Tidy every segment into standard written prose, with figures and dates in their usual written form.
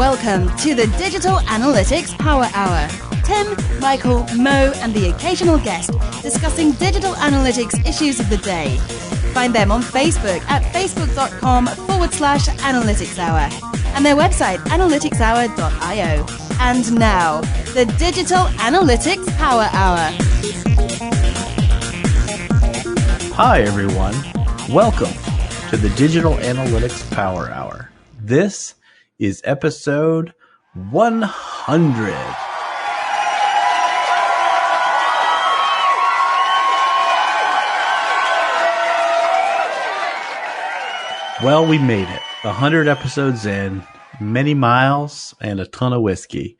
Welcome to the Digital Analytics Power Hour. Tim, Michael, Mo, and the occasional guest discussing digital analytics issues of the day. Find them on Facebook at facebook.com/analytics hour and their website analyticshour.io. And now, the Digital Analytics Power Hour. Hi, everyone. Welcome to the Digital Analytics Power Hour. This is episode 100. Well, we made it. 100 episodes in, many miles, and a ton of whiskey.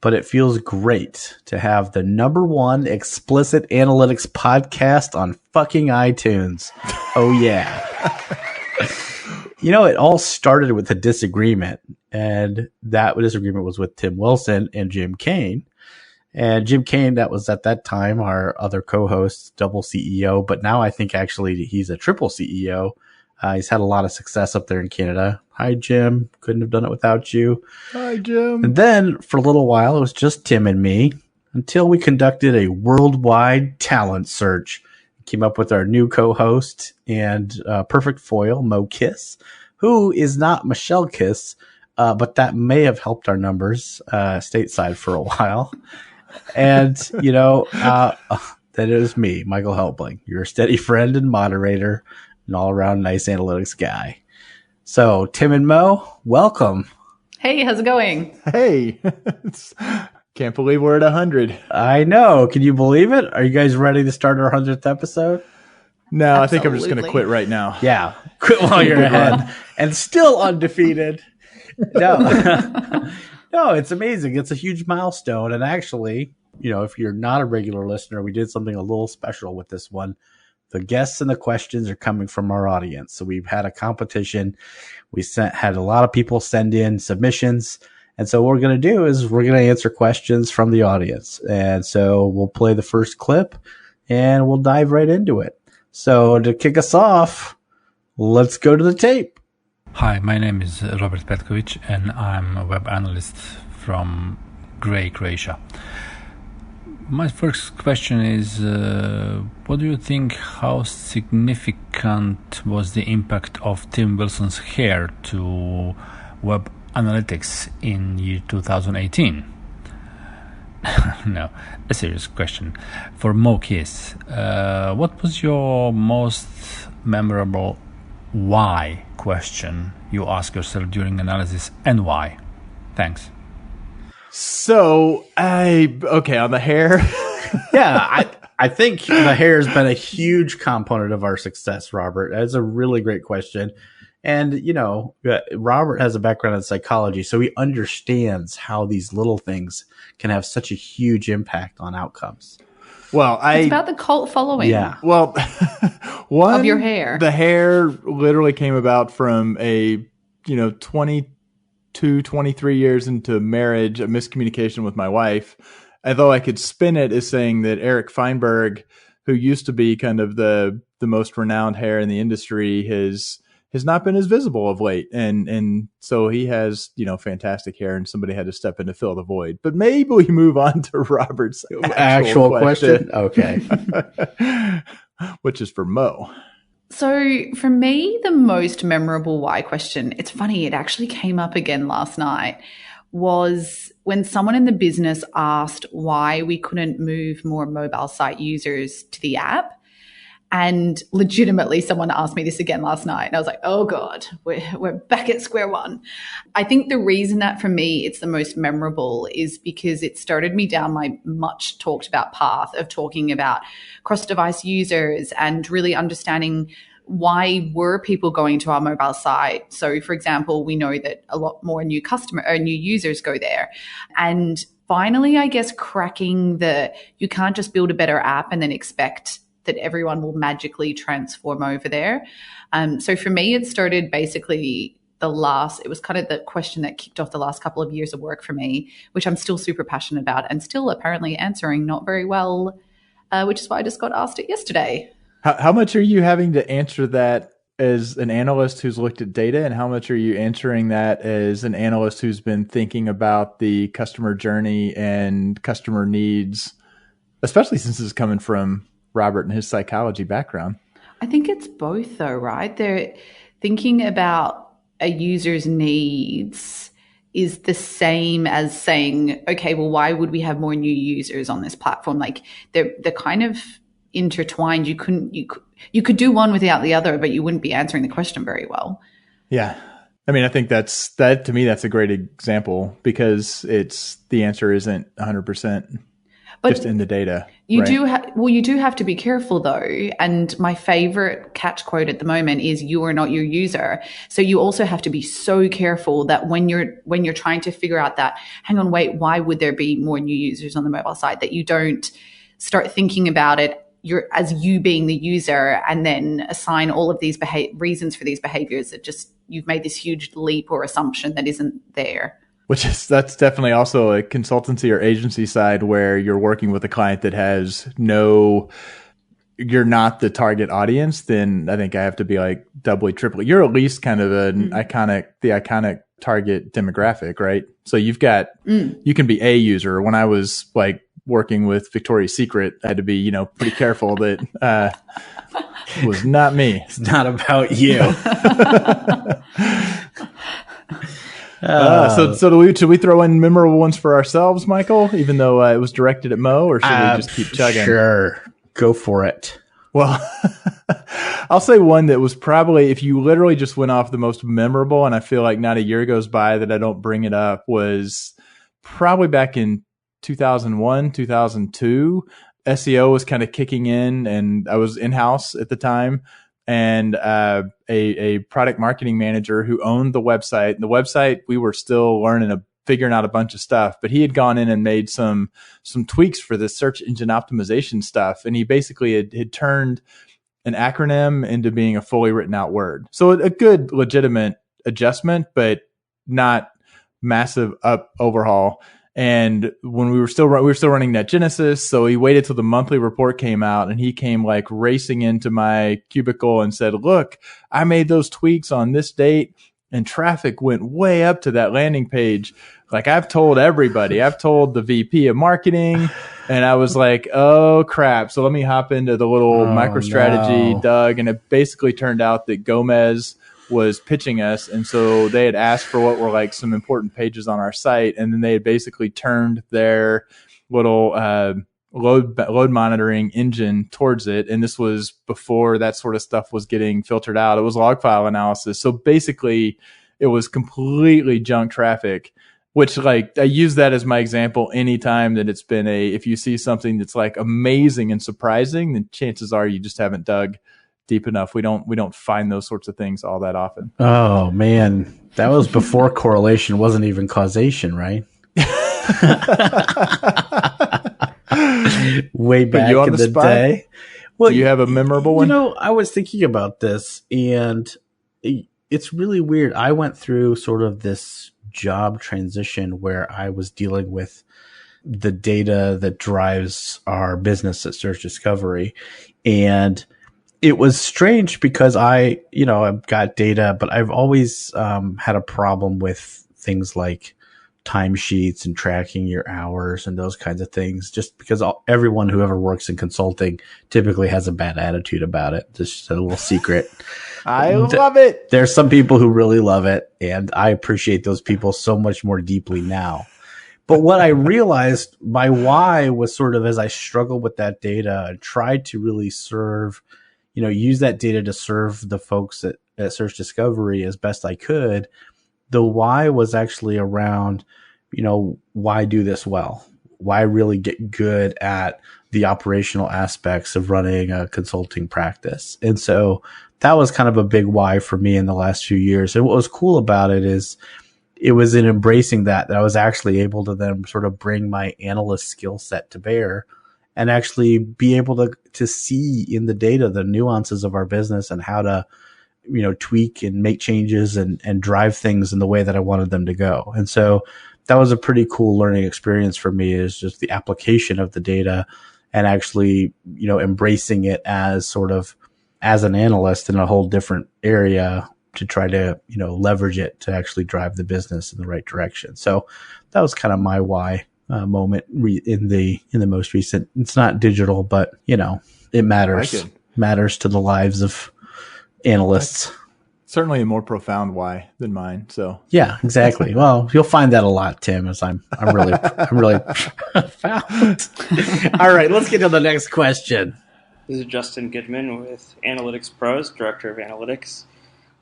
But it feels great to have the #1 explicit analytics podcast on fucking iTunes. Oh, yeah. You know, it all started with a disagreement, and that disagreement was with Tim Wilson and Jim Kane. And Jim Kane, that was at that time our other co-host, double CEO, but now I think actually he's a triple CEO. He's had a lot of success up there in Canada. Hi, Jim. Couldn't have done it without you. Hi, Jim. And then for a little while, it was just Tim and me until we conducted a worldwide talent search. Came up with our new co-host and perfect foil, Mo Kiss, who is not Michelle Kiss, but that may have helped our numbers stateside for a while. And, you know, that is me, Michael Helpling, your steady friend and moderator, an all-around nice analytics guy. So, Tim and Mo, welcome. Hey, how's it going? Hey. Can't believe we're at 100. I know. Can you believe it? Are you guys ready to start our 100th episode? No, Absolutely. I think I'm just going to quit right now. Yeah. Quit while you're ahead. And still undefeated. No. No, it's amazing. It's a huge milestone. And actually, you know, if you're not a regular listener, we did something a little special with this one. The guests and the questions are coming from our audience. So we've had a competition. We had a lot of people send in submissions. And so what we're going to do is we're going to answer questions from the audience. And so we'll play the first clip and we'll dive right into it. So to kick us off, let's go to the tape. Hi, my name is Robert Petkovic and I'm a web analyst from Croatia. My first question is, what do you think, how significant was the impact of Tim Wilson's hair to web analytics in year 2018? No, a serious question. For Mo Kiss, what was your most memorable why question you ask yourself during analysis and why? Thanks. So, on the hair. Yeah, I think the hair has been a huge component of our success, Robert. That's a really great question. And, you know, Robert has a background in psychology, so he understands how these little things can have such a huge impact on outcomes. Well, It's about the cult following. Yeah. Well, Of your hair. The hair literally came about from a, 23 years into marriage, a miscommunication with my wife. Although I could spin it as saying that Eric Feinberg, who used to be kind of the most renowned hair in the industry, has not been as visible of late. And so he has, fantastic hair, and somebody had to step in to fill the void. But maybe we move on to Robert's Actual question? Okay. Which is for Mo. So for me, the most memorable why question, it's funny, it actually came up again last night, was when someone in the business asked why we couldn't move more mobile site users to the app. And legitimately, someone asked me this again last night. And I was like, oh God, we're back at square one. I think the reason that for me it's the most memorable is because it started me down my much talked about path of talking about cross-device users and really understanding why were people going to our mobile site. So for example, we know that a lot more new users go there. And finally, I guess cracking you can't just build a better app and then expect that everyone will magically transform over there. So for me, it started basically it was kind of the question that kicked off the last couple of years of work for me, which I'm still super passionate about and still apparently answering not very well, which is why I just got asked it yesterday. How much are you having to answer that as an analyst who's looked at data, and how much are you answering that as an analyst who's been thinking about the customer journey and customer needs, especially since it's coming from Robert and his psychology background? I think it's both though, right? They're thinking about a user's needs is the same as saying, okay, well, why would we have more new users on this platform? Like they're kind of intertwined. You could do one without the other, but you wouldn't be answering the question very well. Yeah. I mean, I think that to me, that's a great example, because the answer isn't 100% just in the data. You right? You do have to be careful though. And my favorite catch quote at the moment is, "You are not your user." So you also have to be so careful that when you're trying to figure out that, hang on, wait, why would there be more new users on the mobile side, that you don't start thinking about it as you being the user and then assign all of these reasons for these behaviors that just you've made this huge leap or assumption that isn't there. That's definitely also a consultancy or agency side where you're working with a client that has you're not the target audience. Then I think I have to be like doubly, triply. You're at least kind of the iconic target demographic, right? So you can be a user. When I was like working with Victoria's Secret, I had to be, pretty careful that it was not me. It's not about you. So should we throw in memorable ones for ourselves, Michael, even though it was directed at Mo, or should we just keep chugging? Sure. Go for it. Well, I'll say one that was probably, if you literally just went off the most memorable, and I feel like not a year goes by that I don't bring it up, was probably back in 2001, 2002. SEO was kind of kicking in, and I was in-house at the time. And a product marketing manager who owned the website. And the website, we were still figuring out a bunch of stuff, but he had gone in and made some tweaks for the search engine optimization stuff. And he basically had turned an acronym into being a fully written out word. So a good, legitimate adjustment, but not massive overhaul. And when we were still running NetGenesis, so he waited till the monthly report came out, and he came like racing into my cubicle and said, "Look, I made those tweaks on this date, and traffic went way up to that landing page. Like I've told everybody, I've told the VP of marketing." And I was like, "Oh crap!" So let me hop into the little MicroStrategy, Doug, and it basically turned out that Gomez was pitching us, and so they had asked for what were like some important pages on our site, and then they had basically turned their little load monitoring engine towards it. And this was before that sort of stuff was getting filtered out. It was log file analysis. So basically it was completely junk traffic, which like I use that as my example anytime that it's been if you see something that's like amazing and surprising, then chances are you just haven't dug deep enough. We don't find those sorts of things all that often. Oh man, that was before correlation wasn't even causation, right? Way back in the day. Well, do you have a memorable one? I was thinking about this, and it's really weird. I went through sort of this job transition where I was dealing with the data that drives our business at Search Discovery, and it was strange because I've got data, but I've always had a problem with things like timesheets and tracking your hours and those kinds of things, just because everyone who ever works in consulting typically has a bad attitude about it. Just a little secret. I love it. There's some people who really love it, and I appreciate those people so much more deeply now. But what I realized, my why was sort of as I struggled with that data and tried to really use that data to serve the folks at Search Discovery as best I could. The why was actually around, why do this well? Why really get good at the operational aspects of running a consulting practice? And so that was kind of a big why for me in the last few years. And what was cool about it is it was in embracing that I was actually able to then sort of bring my analyst skill set to bear and actually be able to see in the data the nuances of our business and how to, tweak and make changes and drive things in the way that I wanted them to go. And so that was a pretty cool learning experience for me, is just the application of the data and actually, embracing it as sort of as an analyst in a whole different area to try to, leverage it to actually drive the business in the right direction. So that was kind of my why moment in the most recent. It's not digital, but it matters. I like it. Matters to the lives of analysts. Certainly a more profound why than mine. So yeah, exactly. Well, you'll find that a lot, Tim, as I'm really profound. All right, let's get to the next question. This is Justin Goodman with Analytics Pros, Director of Analytics.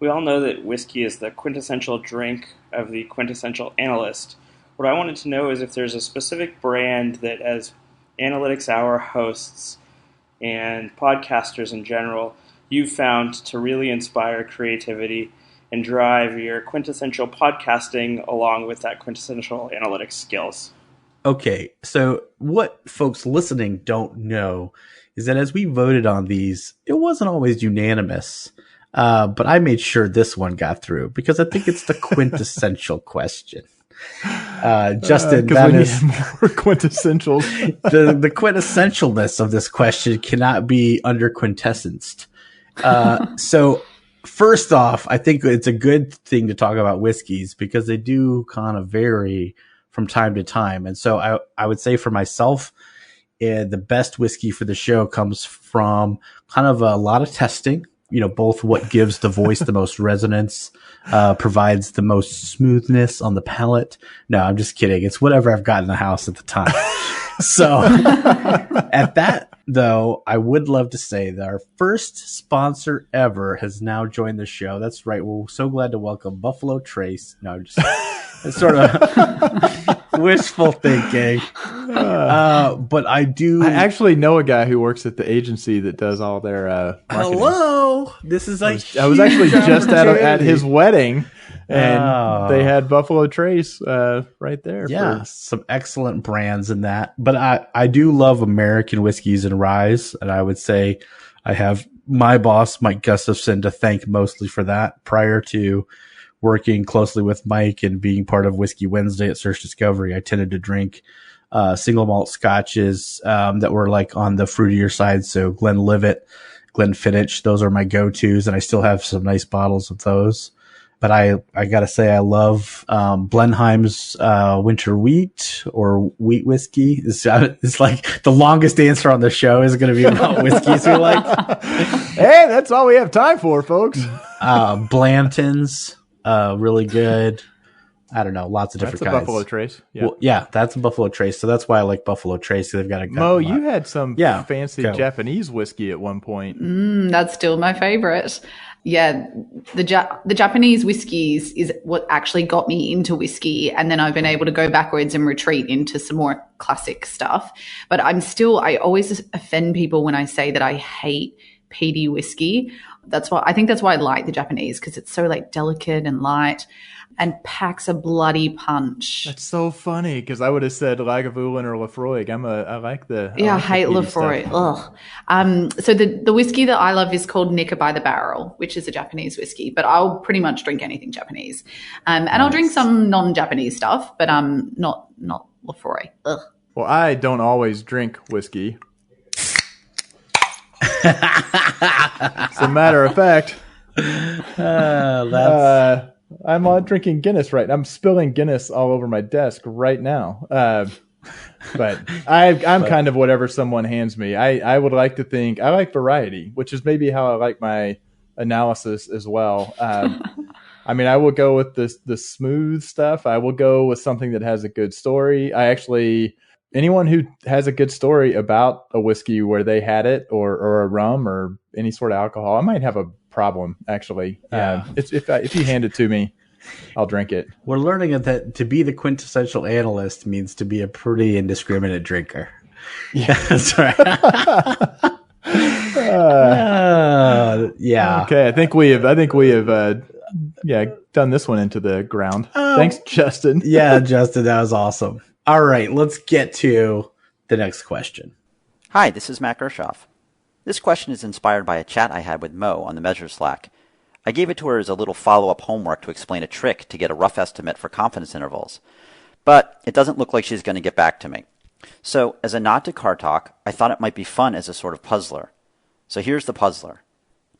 We all know that whiskey is the quintessential drink of the quintessential analyst. What I wanted to know is if there's a specific brand that, as Analytics Hour hosts and podcasters in general, you've found to really inspire creativity and drive your quintessential podcasting along with that quintessential analytics skills. Okay, so what folks listening don't know is that as we voted on these, it wasn't always unanimous. But I made sure this one got through because I think it's the quintessential question. Justin, that is more quintessential. the quintessentialness of this question cannot be under quintessenced. So first off, I think it's a good thing to talk about whiskeys because they do kind of vary from time to time. And so I would say for myself, the best whiskey for the show comes from kind of a lot of testing. Both what gives the voice the most resonance, provides the most smoothness on the palate. No, I'm just kidding. It's whatever I've got in the house at the time. So at that, though, I would love to say that our first sponsor ever has now joined the show. That's right. We're so glad to welcome Buffalo Trace. No, I'm just it's sort of wishful thinking. But I actually know a guy who works at the agency that does all their marketing. Hello. This is I was actually just at his wedding, and they had Buffalo Trace right there. Yeah, some excellent brands in that. But I do love American whiskeys and ryes, and I would say I have my boss, Mike Gustafson, to thank mostly for that. Prior to working closely with Mike and being part of Whiskey Wednesday at Search Discovery, I tended to drink single malt scotches that were like on the fruitier side. So Glenlivet, Glenfiddich, those are my go-tos, and I still have some nice bottles of those. But I gotta say, I love Blenheim's winter wheat or wheat whiskey. It's like the longest answer on the show is going to be about whiskeys we like. Hey, that's all we have time for, folks. Blanton's, really good. I don't know, lots of different kinds. That's a Buffalo Trace. Yeah. Well, yeah, that's a Buffalo Trace. So that's why I like Buffalo Trace. They've got a Mo, you had some fancy Japanese whiskey at one point. That's still my favorite. Yeah, the Japanese whiskeys is what actually got me into whiskey, and then I've been able to go backwards and retreat into some more classic stuff. But I always offend people when I say that I hate peaty whiskey. I think that's why I like the Japanese, because it's so like delicate and light and packs a bloody punch. That's so funny, because I would have said Lagavulin or Lafroig. I like the I hate Lafroig. Ugh. So the whiskey that I love is called Nicker by the Barrel, which is a Japanese whiskey. But I'll pretty much drink anything Japanese, and I'll drink some non-Japanese stuff, but not Lafroig. Ugh. Well, I don't always drink whiskey. As a matter of fact, I'm drinking Guinness right now. I'm spilling Guinness all over my desk right now. But I'm kind of whatever someone hands me. I would like to think I like variety, which is maybe how I like my analysis as well. I mean, I will go with the smooth stuff. I will go with something that has a good story. Anyone who has a good story about a whiskey where they had it or a rum or any sort of alcohol, I might have a problem, actually. Yeah. If you hand it to me, I'll drink it. We're learning that to be the quintessential analyst means to be a pretty indiscriminate drinker. Yeah, that's right. Yeah. Okay, I think we have done this one into the ground. Thanks, Justin. Yeah, Justin, that was awesome. All right, let's get to the next question. Hi, this is Matt Gershoff. This question is inspired by a chat I had with Mo on the Measure Slack. I gave it to her as a little follow-up homework to explain a trick to get a rough estimate for confidence intervals. But it doesn't look like she's going to get back to me. So, as a nod to car talk, I thought it might be fun as a sort of puzzler. So here's the puzzler.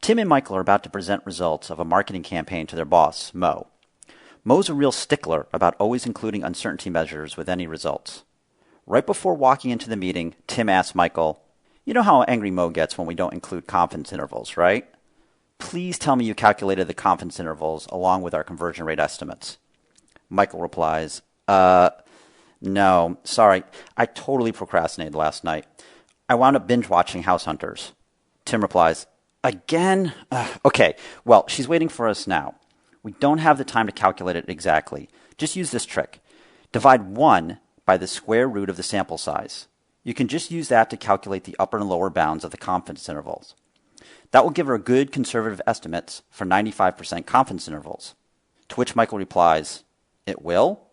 Tim and Michael are about to present results of a marketing campaign to their boss, Mo. Mo's a real stickler about always including uncertainty measures with any results. Right before walking into the meeting, Tim asks Michael, "You know how angry Mo gets when we don't include confidence intervals, right? Please tell me you calculated the confidence intervals along with our conversion rate estimates." Michael replies, "No, sorry, I totally procrastinated last night. I wound up binge watching House Hunters." Tim replies, "Again? Okay, well, she's waiting for us now. We don't have the time to calculate it exactly. Just use this trick. Divide 1 by the square root of the sample size. You can just use that to calculate the upper and lower bounds of the confidence intervals. That will give her a good conservative estimates for 95% confidence intervals." To which Michael replies, "It will?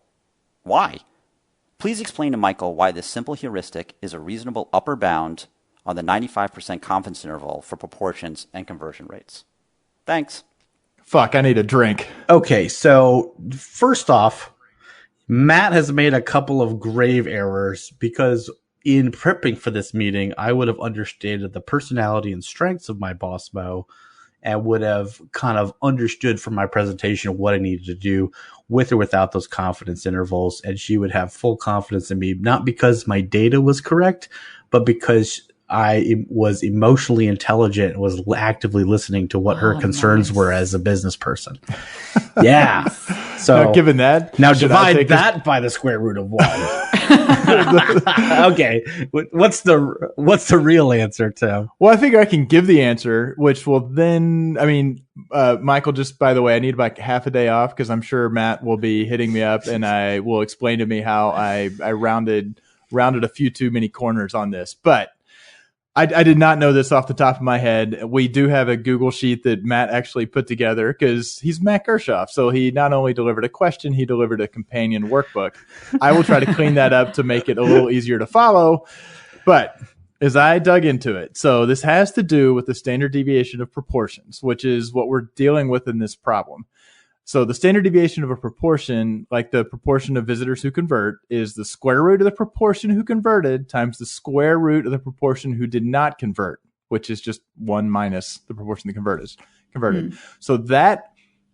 Why? Please explain to Michael why this simple heuristic is a reasonable upper bound on the 95% confidence interval for proportions and conversion rates. Thanks." Fuck, I need a drink. Okay, so first off, Matt has made a couple of grave errors because in prepping for this meeting, I would have understood the personality and strengths of my boss, Mo, and would have kind of understood from my presentation what I needed to do with or without those confidence intervals. And she would have full confidence in me, not because my data was correct, but because I was emotionally intelligent and was actively listening to what her concerns were as a business person. Yeah. So now, given that, now divide that by the square root of 1. Okay. What's the real answer, Tim? Well, I figure I can give the answer, which will then, Michael, just by the way, I need like half a day off because I'm sure Matt will be hitting me up and I will explain to me how I rounded a few too many corners on this. But I did not know this off the top of my head. We do have a Google sheet that Matt actually put together because he's Matt Gershoff. So he not only delivered a question, he delivered a companion workbook. I will try to clean that up to make it a little easier to follow. But as I dug into it, so this has to do with the standard deviation of proportions, which is what we're dealing with in this problem. So the standard deviation of a proportion, like the proportion of visitors who convert, is the square root of the proportion who converted times the square root of the proportion who did not convert, which is just 1 minus the proportion that converted. So that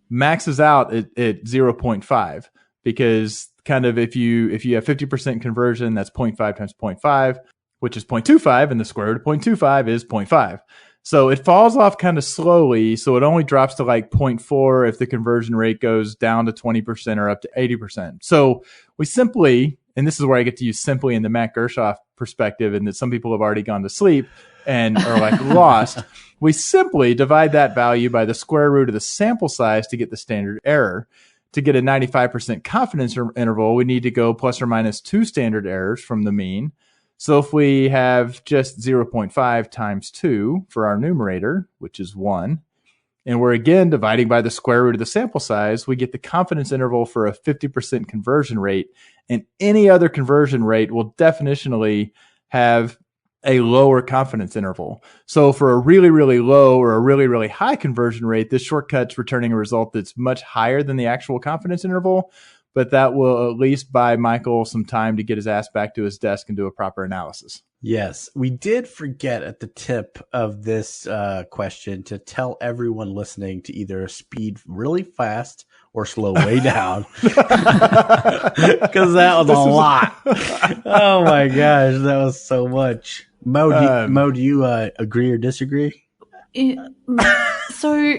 maxes out at 0.5 because kind of if you have 50% conversion, that's 0.5 times 0.5, which is 0.25, and the square root of 0.25 is 0.5. So it falls off kind of slowly. So it only drops to like 0.4 if the conversion rate goes down to 20% or up to 80%. So we simply, and this is where I get to use simply in the Matt Gershoff perspective, and that some people have already gone to sleep and are like lost. We simply divide that value by the square root of the sample size to get the standard error. To get a 95% confidence interval, we need to go plus or minus 2 standard errors from the mean. So if we have just 0.5 times 2 for our numerator, which is 1, and we're again dividing by the square root of the sample size, we get the confidence interval for a 50% conversion rate. And any other conversion rate will definitionally have a lower confidence interval. So for a really, really low or a really, really high conversion rate, this shortcut's returning a result that's much higher than the actual confidence interval. But that will at least buy Michael some time to get his ass back to his desk and do a proper analysis. Yes, we did forget at the tip of this question to tell everyone listening to either speed really fast or slow way down. Because that was a lot. Oh my gosh, that was so much. Mo, do you agree or disagree? So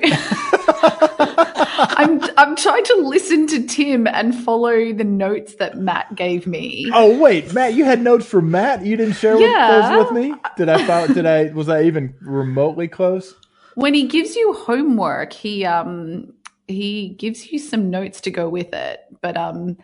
I'm trying to listen to Tim and follow the notes that Matt gave me. Oh wait, Matt, you had notes from Matt. You didn't share those with me. Was I even remotely close? When he gives you homework, he gives you some notes to go with it. But I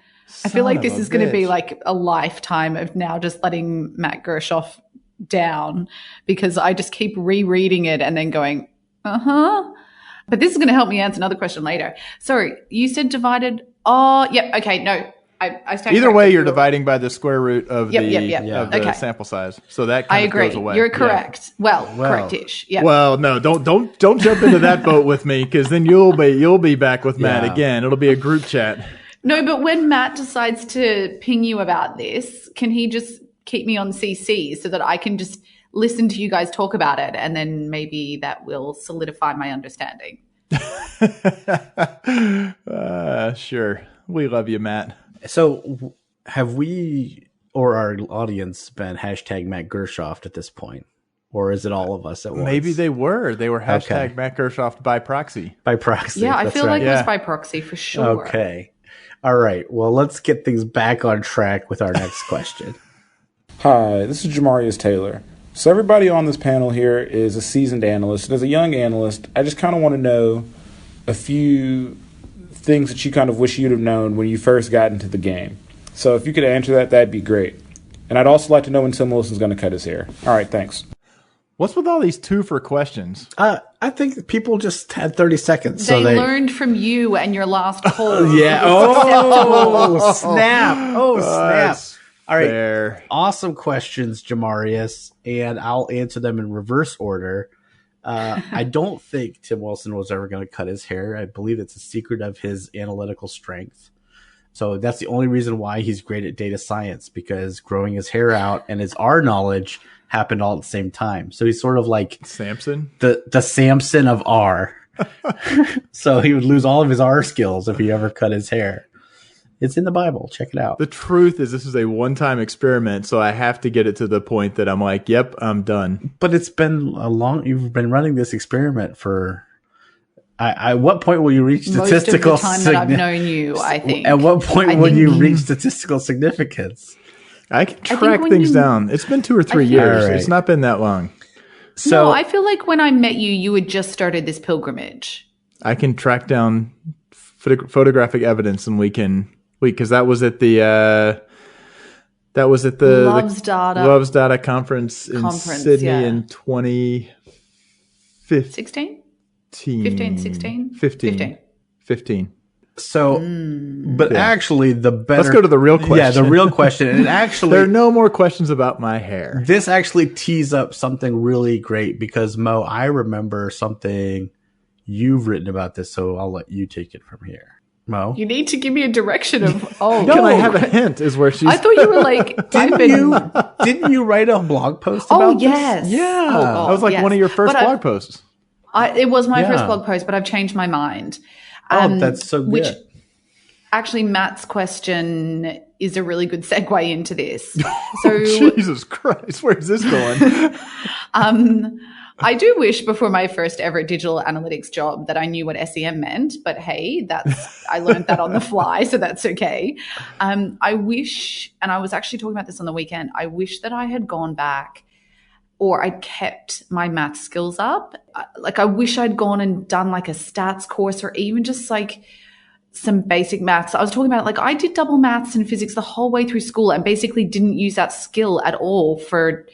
feel like this is going to be like a lifetime of now just letting Matt Gershoff down because I just keep rereading it and then going, But this is going to help me answer another question later. Sorry, you said divided. Oh, yep. Okay, no. I stand Either way, corrected. you're dividing by the square root of the sample size. So that kind of goes away. You're correct. Yeah. Well, correct-ish. Yeah. Well, no, don't jump into that boat with me because then you'll be back with Matt again. It'll be a group chat. No, but when Matt decides to ping you about this, can he just keep me on CC so that I can just listen to you guys talk about it, and then maybe that will solidify my understanding. Sure. We love you, Matt. So have we or our audience been hashtag Matt Gershoft at this point? Or is it all of us at once? Maybe they were. They were hashtag Okay. Matt Gershoft by proxy. By proxy. Yeah, I that's feel right. like it was by proxy for sure. Okay. All right. Well, let's get things back on track with our next question. Hi, this is Jamarius Taylor. So everybody on this panel here is a seasoned analyst. And as a young analyst, I just kind of want to know a few things that you kind of wish you'd have known when you first got into the game. So if you could answer that, that'd be great. And I'd also like to know when Tim Wilson's going to cut his hair. All right, thanks. What's with all these 2 for questions? I think people just had 30 seconds. They So they learned from you and your last call. Yeah. Oh, snap. Oh, snap. That's All right. fair. Awesome questions, Jamarius, and I'll answer them in reverse order. I don't think Tim Wilson was ever going to cut his hair. I believe it's a secret of his analytical strength. So that's the only reason why he's great at data science, because growing his hair out and his R knowledge happened all at the same time. So he's sort of like Samson? the Samson of R. So he would lose all of his R skills if he ever cut his hair. It's in the Bible. Check it out. The truth is this is a one-time experiment, so I have to get it to the point that I'm like, yep, I'm done. But it's been you've been running this experiment for, at what point will you reach statistical Most of the time that I've known you, I think. At what point will you reach statistical significance? I can track when things you- down. It's been 2 or 3 years. All right. It's not been that long. So No, I feel like when I met you, you had just started this pilgrimage. I can track down photographic evidence, and because that was at the Loves Data. Loves Data conference in Sydney yeah. in 2015. 16? 15, 16? 15. So, but actually, the better. Let's go to the real question. Yeah, the real question. And actually, there are no more questions about my hair. this actually tees up something really great because, Mo, I remember something you've written about this, so I'll let you take it from here. Mo? You need to give me a direction of, Can I have a hint? Is where she's. I thought you were like, Didn't you write a blog post about this? yes. Yeah. Oh, God, That was like yes. one of your first But blog posts. it was my first Yeah. blog post, but I've changed my mind. Oh, that's so good. Which actually, Matt's question is a really good segue into this. So, Jesus Christ, where's this going? I do wish before my first ever digital analytics job that I knew what SEM meant, but hey, I learned that on the fly, so that's okay. I wish, and I was actually talking about this on the weekend, I wish that I had gone back or I'd kept my math skills up. Like I wish I'd gone and done like a stats course or even just like some basic maths. I was talking about like I did double maths and physics the whole way through school and basically didn't use that skill at all for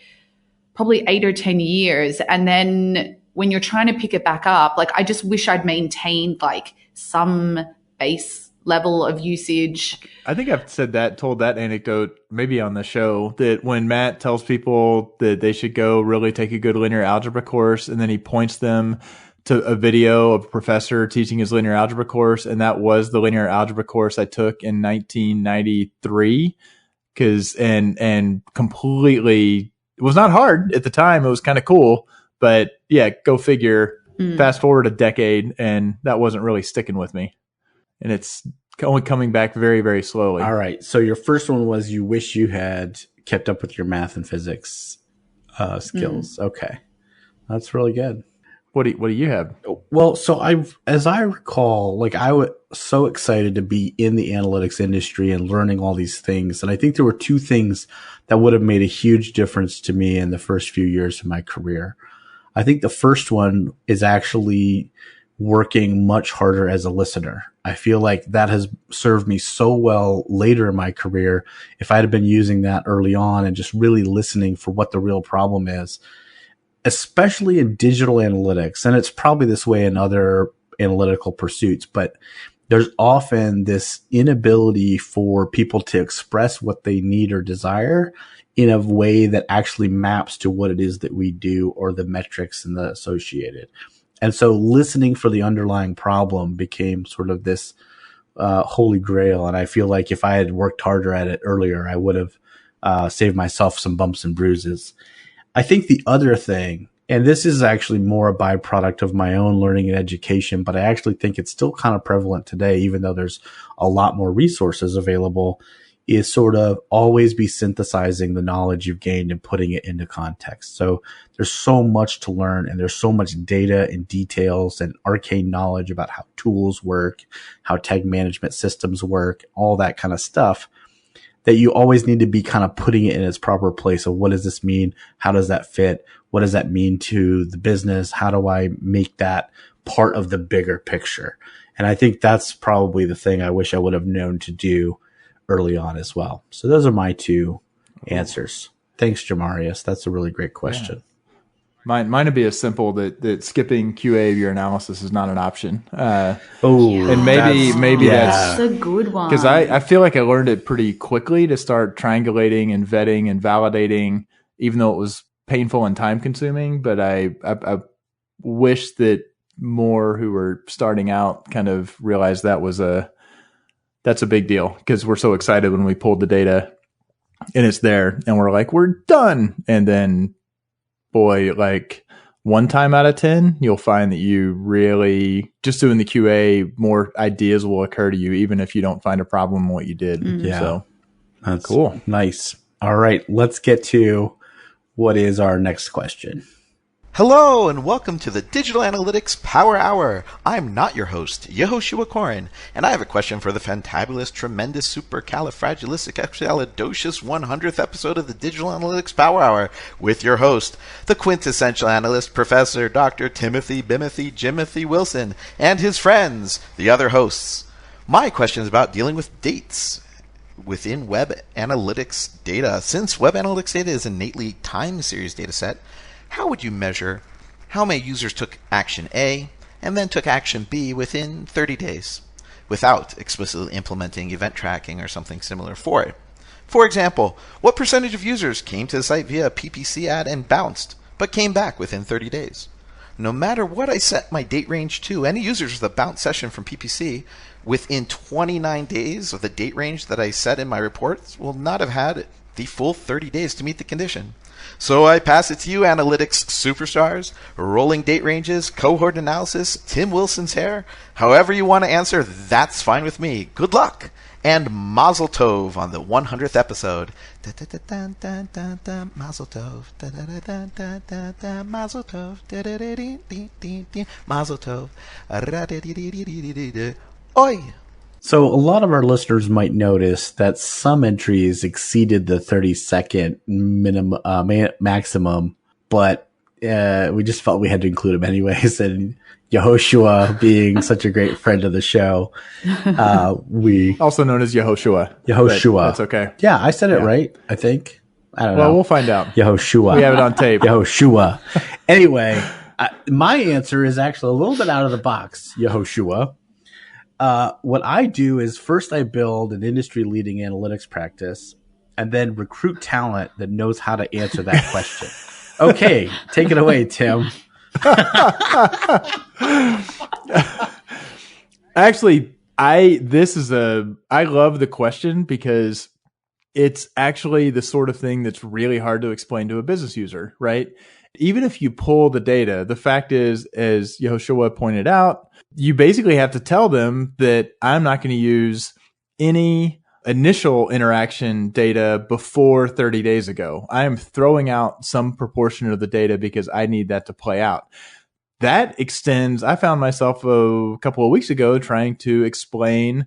probably 8 or 10 years. And then when you're trying to pick it back up, like I just wish I'd maintained like some base level of usage. I think I've told that anecdote maybe on the show, that when Matt tells people that they should go really take a good linear algebra course, and then he points them to a video of a professor teaching his linear algebra course. And that was the linear algebra course I took in 1993. And completely, it was not hard at the time. It was kind of cool, but yeah, go figure. Fast forward a decade and that wasn't really sticking with me. And it's only coming back very, very slowly. All right. So your first one was you wish you had kept up with your math and physics skills. Okay. That's really good. What do you have? Well, so as I recall, like I was so excited to be in the analytics industry and learning all these things. And I think there were 2 things that would have made a huge difference to me in the first few years of my career. I think the first one is actually working much harder as a listener. I feel like that has served me so well later in my career. If I had been using that early on and just really listening for what the real problem is, especially in digital analytics, and it's probably this way in other analytical pursuits, but there's often this inability for people to express what they need or desire in a way that actually maps to what it is that we do or the metrics and the associated. And so listening for the underlying problem became sort of this holy grail. And I feel like if I had worked harder at it earlier, I would have saved myself some bumps and bruises. I think the other thing, and this is actually more a byproduct of my own learning and education, but I actually think it's still kind of prevalent today, even though there's a lot more resources available, is sort of always be synthesizing the knowledge you've gained and putting it into context. So there's so much to learn, and there's so much data and details and arcane knowledge about how tools work, how tag management systems work, all that kind of stuff, that you always need to be kind of putting it in its proper place of what does this mean? How does that fit? What does that mean to the business? How do I make that part of the bigger picture? And I think that's probably the thing I wish I would have known to do early on as well. So those are my two answers. Thanks, Jamarius. That's a really great question. Yeah. Mine would be as simple that skipping QA of your analysis is not an option. And maybe that's a good one. Because I feel like I learned it pretty quickly to start triangulating and vetting and validating, even though it was painful and time consuming. But I wish that more who were starting out kind of realized that's a big deal, because we're so excited when we pulled the data and it's there and we're like, we're done. And then, boy, like 1 time out of 10, you'll find that you really just doing the QA, more ideas will occur to you, even if you don't find a problem in what you did. Yeah. So that's cool. Nice. All right. Let's get to what is our next question. Hello and welcome to the Digital Analytics Power Hour. I'm not your host, Yehoshua Koren, and I have a question for the fantabulous, tremendous, supercalifragilisticexpialidocious 100th episode of the Digital Analytics Power Hour with your host, the quintessential analyst, Professor Dr. Timothy Bimothy Jimothy Wilson, and his friends, the other hosts. My question is about dealing with dates within web analytics data. Since web analytics data is innately time series data set, how would you measure how many users took action A and then took action B within 30 days without explicitly implementing event tracking or something similar for it? For example, what percentage of users came to the site via a PPC ad and bounced, but came back within 30 days? No matter what I set my date range to, any users with a bounce session from PPC within 29 days of the date range that I set in my reports will not have had the full 30 days to meet the condition. So I pass it to you, analytics superstars, rolling date ranges, cohort analysis, Tim Wilson's hair. However you want to answer, that's fine with me. Good luck, and Mazel Tov on the 100th episode. Mazel Tov. Mazel Tov. Mazel Tov. Oi! So a lot of our listeners might notice that some entries exceeded the 30-second minimum maximum, but we just felt we had to include them anyways. And Yehoshua, being such a great friend of the show, we also known as Yehoshua. Yehoshua. That's okay. Yeah, I said it right, I think. I don't know. Well, we'll find out. Yehoshua. We have it on tape. Yehoshua. Anyway, my answer is actually a little bit out of the box, Yehoshua. What I do is first I build an industry-leading analytics practice and then recruit talent that knows how to answer that question. Okay, take it away, Tim. Actually, I love the question because it's actually the sort of thing that's really hard to explain to a business user, right? Even if you pull the data, the fact is, as Yehoshua pointed out, you basically have to tell them that I'm not going to use any initial interaction data before 30 days ago. I am throwing out some proportion of the data because I need that to play out. That extends. I found myself a couple of weeks ago trying to explain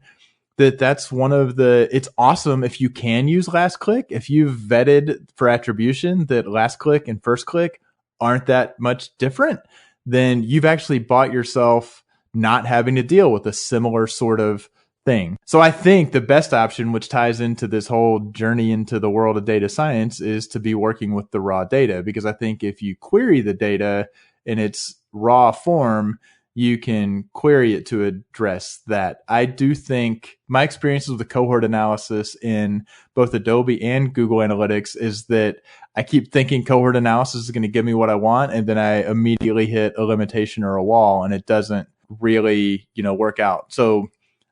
that's one of it's awesome if you can use last click. If you've vetted for attribution that last click and first click aren't that much different, then you've actually bought yourself not having to deal with a similar sort of thing. So I think the best option, which ties into this whole journey into the world of data science, is to be working with the raw data, because I think if you query the data in its raw form, you can query it to address that. I do think my experiences with the cohort analysis in both Adobe and Google Analytics is that I keep thinking cohort analysis is going to give me what I want, and then I immediately hit a limitation or a wall, and it doesn't really, work out. So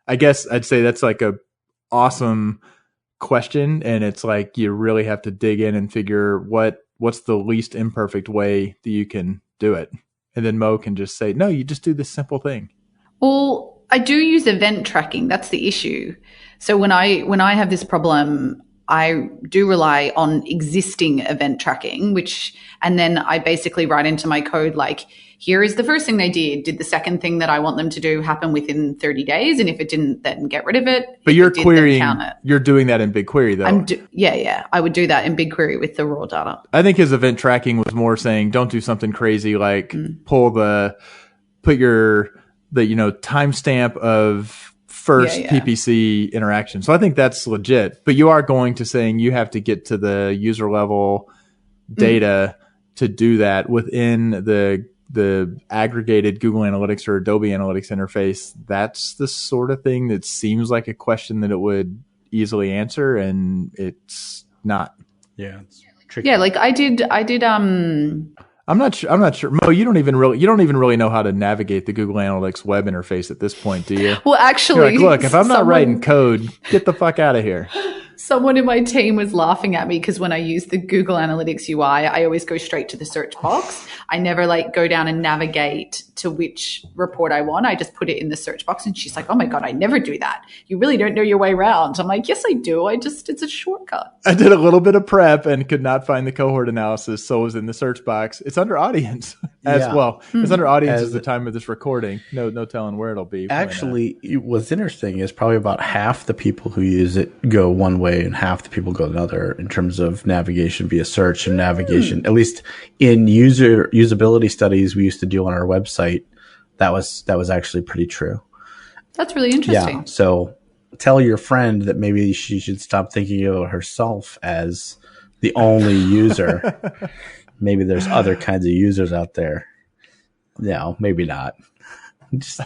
I guess I'd say that's like a awesome question. And it's like, you really have to dig in and figure what what's the least imperfect way that you can do it? And then Mo can just say, no, you just do this simple thing. Well, I do use event tracking. That's the issue. So when I have this problem, I do rely on existing event tracking, and then I basically write into my code, like, here is the first thing they did. Did the second thing that I want them to do happen within 30 days? And if it didn't, then get rid of it. But you're querying, you're doing that in BigQuery though. Yeah. I would do that in BigQuery with the raw data. I think his event tracking was more saying, don't do something crazy like put your timestamp of first PPC interaction. So I think that's legit, but you are going to saying you have to get to the user level data to do that within the aggregated Google Analytics or Adobe Analytics interface. That's the sort of thing that seems like a question that it would easily answer, and it's not. Yeah, it's tricky. Yeah, like I did I'm not sure. Mo, you don't even really know how to navigate the Google Analytics web interface at this point, do you? Well, actually, you're like, look, if I'm not writing code, get the fuck out of here. Someone in my team was laughing at me because when I use the Google Analytics UI, I always go straight to the search box. I never go down and navigate to which report I want. I just put it in the search box, and she's like, "Oh my God, I never do that. You really don't know your way around." I'm like, "Yes, I do. It's a shortcut." I did a little bit of prep and could not find the cohort analysis, so it was in the search box. It's under audience as well. It's under audience at the time of this recording. No telling where it'll be. Actually, what's interesting is probably about half the people who use it go one way and half the people go another in terms of navigation via search and navigation. At least in usability studies we used to do on our website, that was actually pretty true. That's really interesting. Yeah. So tell your friend that maybe she should stop thinking of herself as the only user. Maybe there's other kinds of users out there. No, maybe not. Just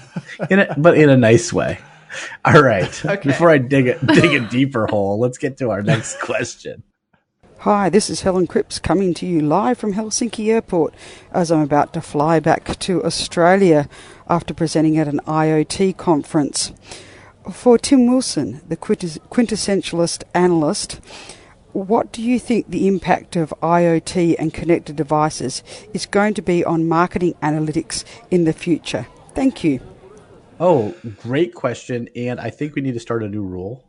but in a nice way. All right. Okay. Before I dig a deeper hole, let's get to our next question. Hi, this is Helen Cripps coming to you live from Helsinki Airport as I'm about to fly back to Australia after presenting at an IoT conference. For Tim Wilson, the quintessentialist analyst, what do you think the impact of IoT and connected devices is going to be on marketing analytics in the future? Thank you. Oh, great question. And I think we need to start a new rule.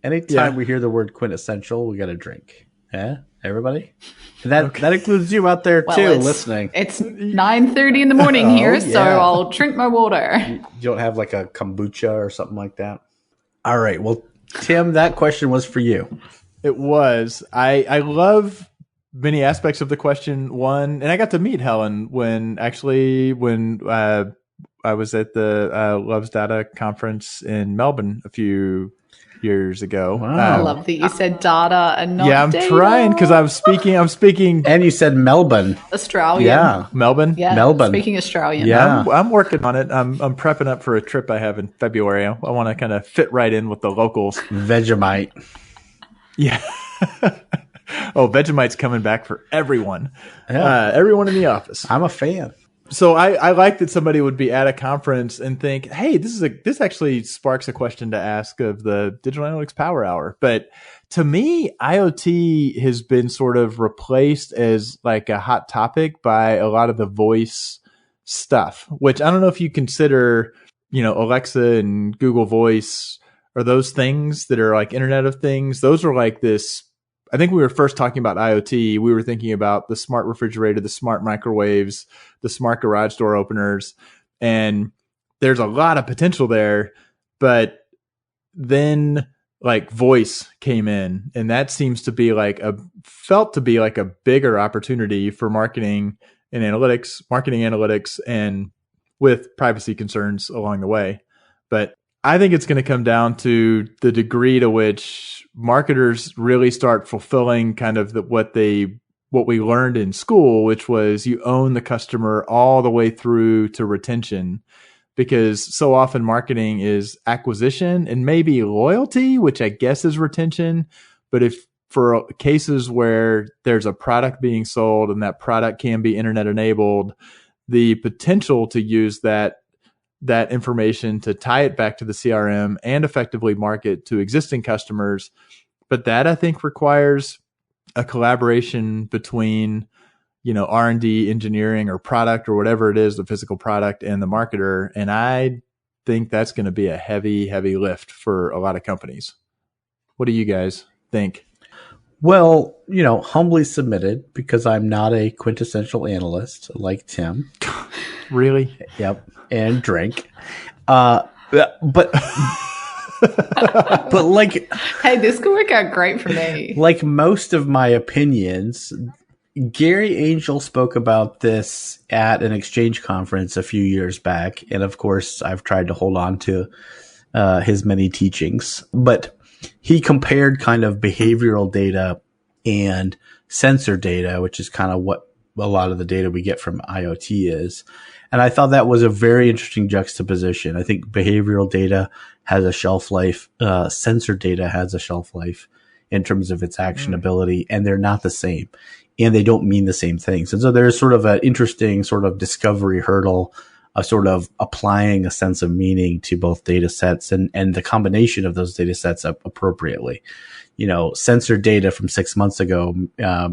Anytime we hear the word quintessential, we got to drink. Yeah, everybody? That includes you out there too, listening. It's 9:30 in the morning here, so I'll drink my water. You don't have like a kombucha or something like that? All right. Well, Tim, that question was for you. It was. I love many aspects of the question. One, and I got to meet Helen when I was at the Loves Data conference in Melbourne a few years ago. Wow. I love that you said data and not I'm data. trying because I'm speaking. And you said Melbourne. Australian. Yeah. Melbourne? Yeah. Melbourne. Speaking Australian. Yeah. I'm working on it. I'm prepping up for a trip I have in February. I want to kind of fit right in with the locals. Vegemite. Yeah. Oh, Vegemite's coming back for everyone. Yeah. Everyone in the office. I'm a fan. So I like that somebody would be at a conference and think, hey, this actually sparks a question to ask of the Digital Analytics Power Hour. But to me, IoT has been sort of replaced as like a hot topic by a lot of the voice stuff, which I don't know if you consider, Alexa and Google Voice are those things that are like Internet of Things. Those are like this. I think we were first talking about IoT. We were thinking about the smart refrigerator, the smart microwaves, the smart garage door openers. And there's a lot of potential there. But then like voice came in, and that seems to be felt to be like a bigger opportunity for marketing analytics, and with privacy concerns along the way. But I think it's going to come down to the degree to which marketers really start fulfilling kind of what we learned in school, which was you own the customer all the way through to retention, because so often marketing is acquisition and maybe loyalty, which I guess is retention. But if for cases where there's a product being sold and that product can be internet enabled, the potential to use that information to tie it back to the CRM and effectively market to existing customers. But that I think requires a collaboration between, R&D, engineering, or product, or whatever it is, the physical product, and the marketer. And I think that's going to be a heavy, heavy lift for a lot of companies. What do you guys think? Well, humbly submitted, because I'm not a quintessential analyst like Tim. Really? Yep. And drink. But but like, hey, this could work out great for me. Like most of my opinions, Gary Angel spoke about this at an exchange conference a few years back. And of course, I've tried to hold on to his many teachings. But he compared kind of behavioral data and sensor data, which is kind of what a lot of the data we get from IoT is. And I thought that was a very interesting juxtaposition. I think behavioral data has a shelf life. Sensor data has a shelf life in terms of its actionability, and they're not the same, and they don't mean the same things. And so there's sort of an interesting sort of discovery hurdle, a sort of applying a sense of meaning to both data sets and the combination of those data sets appropriately. Sensor data from 6 months ago,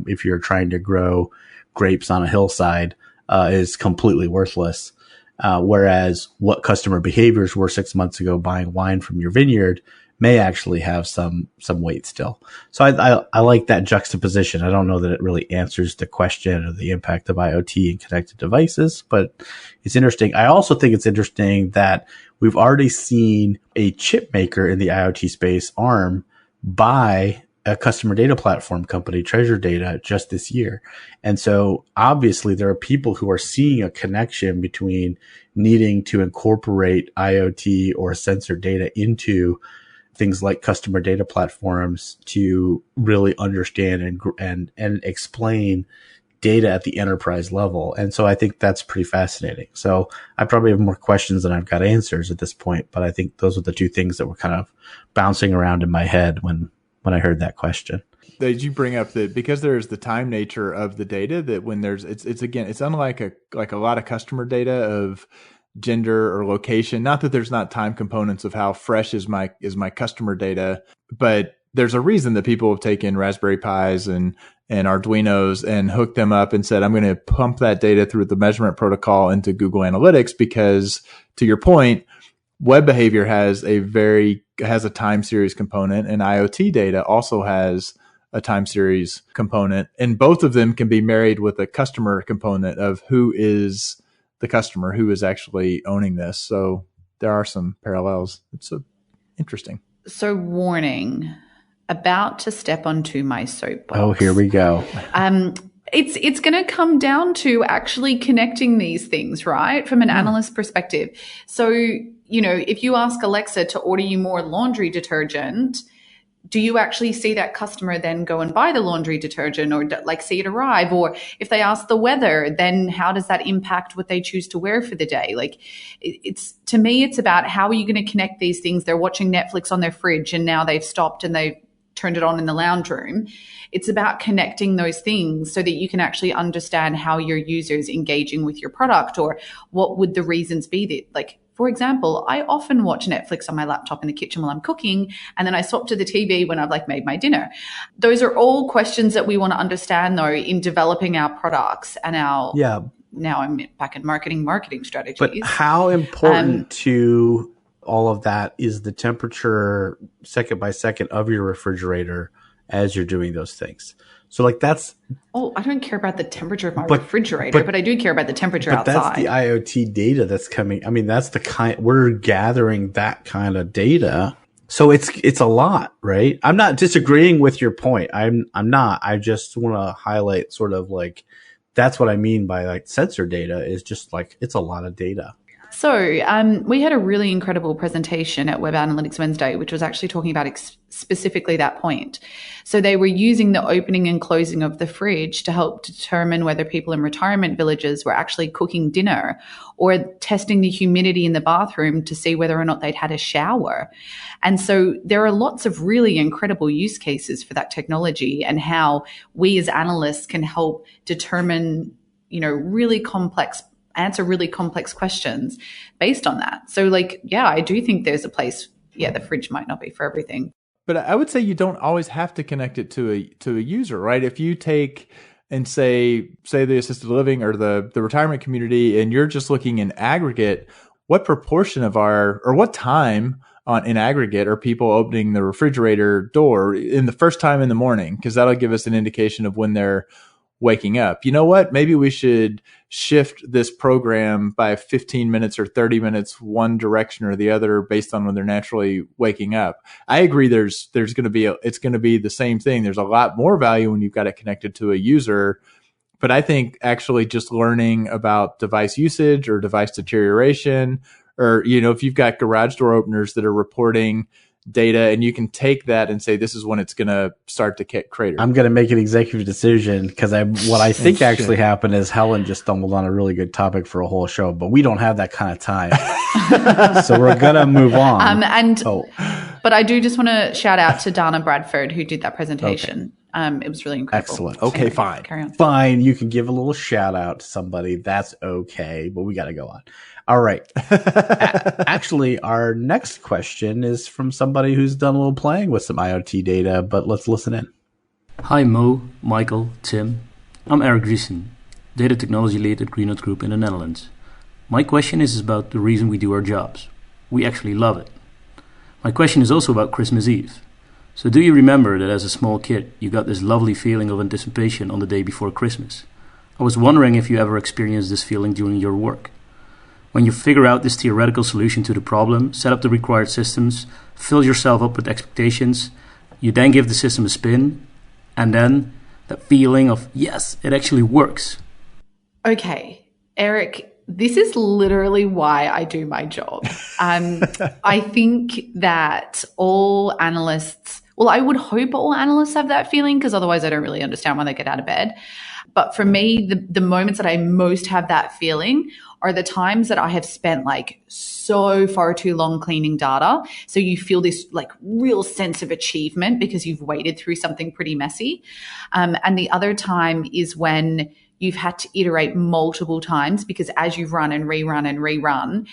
if you're trying to grow grapes on a hillside, is completely worthless. Whereas what customer behaviors were 6 months ago buying wine from your vineyard may actually have some weight still. So I like that juxtaposition. I don't know that it really answers the question of the impact of IoT and connected devices, but it's interesting. I also think it's interesting that we've already seen a chip maker in the IoT space, ARM, buy a customer data platform company, Treasure Data, just this year. And so obviously there are people who are seeing a connection between needing to incorporate IoT or sensor data into things like customer data platforms to really understand and explain data at the enterprise level. And so I think that's pretty fascinating. So I probably have more questions than I've got answers at this point, but I think those are the two things that were kind of bouncing around in my head when I heard that question. Did you bring up that because there's the time nature of the data, that when there's, it's unlike a lot of customer data of gender or location. Not that there's not time components of how fresh is my customer data, but there's a reason that people have taken Raspberry Pis and Arduinos and hooked them up and said, I'm going to pump that data through the measurement protocol into Google Analytics, because to your point, web behavior has a time series component, and IoT data also has a time series component. And both of them can be married with a customer component of who is the customer, who is actually owning this. So there are some parallels. It's so interesting. So warning, about to step onto my soapbox. Oh, here we go. It's going to come down to actually connecting these things, right? From an analyst perspective. So, if you ask Alexa to order you more laundry detergent, do you actually see that customer then go and buy the laundry detergent, or see it arrive? Or if they ask the weather, then how does that impact what they choose to wear for the day? To me, it's about how are you going to connect these things? They're watching Netflix on their fridge and now they've stopped and they've turned it on in the lounge room. It's about connecting those things so that you can actually understand how your user is engaging with your product, or what would the reasons be that, for example, I often watch Netflix on my laptop in the kitchen while I'm cooking, and then I swap to the TV when I've made my dinner. Those are all questions that we want to understand, though, in developing our products and our now I'm back in marketing strategies. But how important to all of that is the temperature second by second of your refrigerator as you're doing those things? So that's... Oh, I don't care about the temperature of my refrigerator, but I do care about the temperature outside. That's the IoT data that's coming. I mean, that's the kind, we're gathering that kind of data. So it's a lot, right? I'm not disagreeing with your point. I'm not. I just want to highlight sort of that's what I mean by sensor data is just it's a lot of data. So we had a really incredible presentation at Web Analytics Wednesday, which was actually talking about specifically that point. So they were using the opening and closing of the fridge to help determine whether people in retirement villages were actually cooking dinner, or testing the humidity in the bathroom to see whether or not they'd had a shower. And so there are lots of really incredible use cases for that technology, and how we as analysts can help determine, answer really complex questions based on that. So I do think there's a place. Yeah, the fridge might not be for everything. But I would say you don't always have to connect it to a user, right? If you take and say the assisted living or the retirement community, and you're just looking in aggregate, what proportion of what time in aggregate are people opening the refrigerator door in the first time in the morning? Because that'll give us an indication of when they're waking up. You know what? Maybe we should shift this program by 15 minutes or 30 minutes one direction or the other based on when they're naturally waking up. I agree there's going to be it's going to be the same thing. There's a lot more value when you've got it connected to a user. But I think actually just learning about device usage or device deterioration, or, if you've got garage door openers that are reporting data, and you can take that and say, this is when it's going to start to crater. I'm going to make an executive decision because what I think actually happened is Helen just stumbled on a really good topic for a whole show, but we don't have that kind of time. So we're going to move on. But I do just want to shout out to Dana Bradford, who did that presentation. Okay. It was really incredible. Excellent. Okay, anyway, fine. Carry on. Fine. You can give a little shout out to somebody. That's okay. But we got to go on. All right. Actually, our next question is from somebody who's done a little playing with some IoT data, but let's listen in. Hi, Mo, Michael, Tim. I'm Eric Driesen, Data Technology Lead at Greenwood Group in the Netherlands. My question is about the reason we do our jobs. We actually love it. My question is also about Christmas Eve. So do you remember that as a small kid, you got this lovely feeling of anticipation on the day before Christmas? I was wondering if you ever experienced this feeling during your work. When you figure out this theoretical solution to the problem, set up the required systems, fill yourself up with expectations, you then give the system a spin, and then that feeling of, yes, it actually works. Okay, Eric, this is literally why I do my job. I think that all analysts, I would hope all analysts have that feeling, because otherwise I don't really understand why they get out of bed. But for me, the moments that I most have that feeling are the times that I have spent so far too long cleaning data. So you feel this real sense of achievement because you've waded through something pretty messy. And the other time is when you've had to iterate multiple times, because as you run and rerun,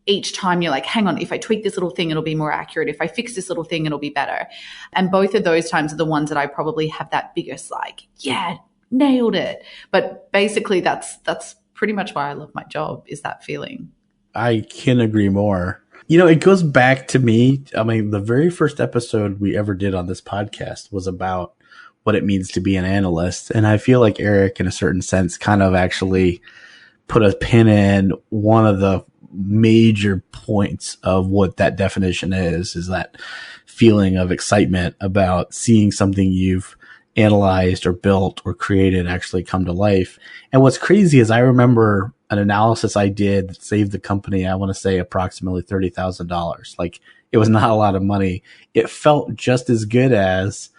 each time you're like, hang on, if I tweak this little thing, it'll be more accurate. If I fix this little thing, it'll be better. And both of those times are the ones that I probably have that biggest yeah, nailed it. But basically that's pretty much why I love my job, is that feeling. I can agree more. It goes back to me. I mean, the very first episode we ever did on this podcast was about what it means to be an analyst. And I feel like Eric, in a certain sense, kind of actually put a pin in one of the major points of what that definition is that feeling of excitement about seeing something you've analyzed or built or created actually come to life. And what's crazy is I remember an analysis I did that saved the company, I want to say approximately $30,000. It was not a lot of money. It felt just as good as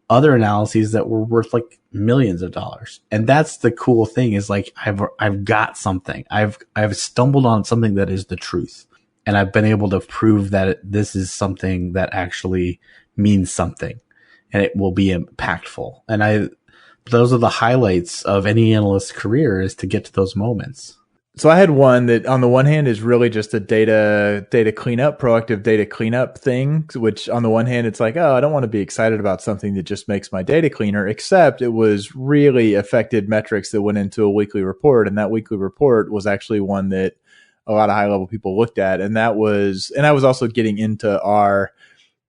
other analyses that were worth millions of dollars. And that's the cool thing is I've got something. I've stumbled on something that is the truth. And I've been able to prove that this is something that actually means something. And it will be impactful. And those are the highlights of any analyst's career, is to get to those moments. So I had one that on the one hand is really just a data cleanup, proactive data cleanup thing, which on the one hand, it's I don't want to be excited about something that just makes my data cleaner, except it was really affected metrics that went into a weekly report. And that weekly report was actually one that a lot of high level people looked at. And I was also getting into R.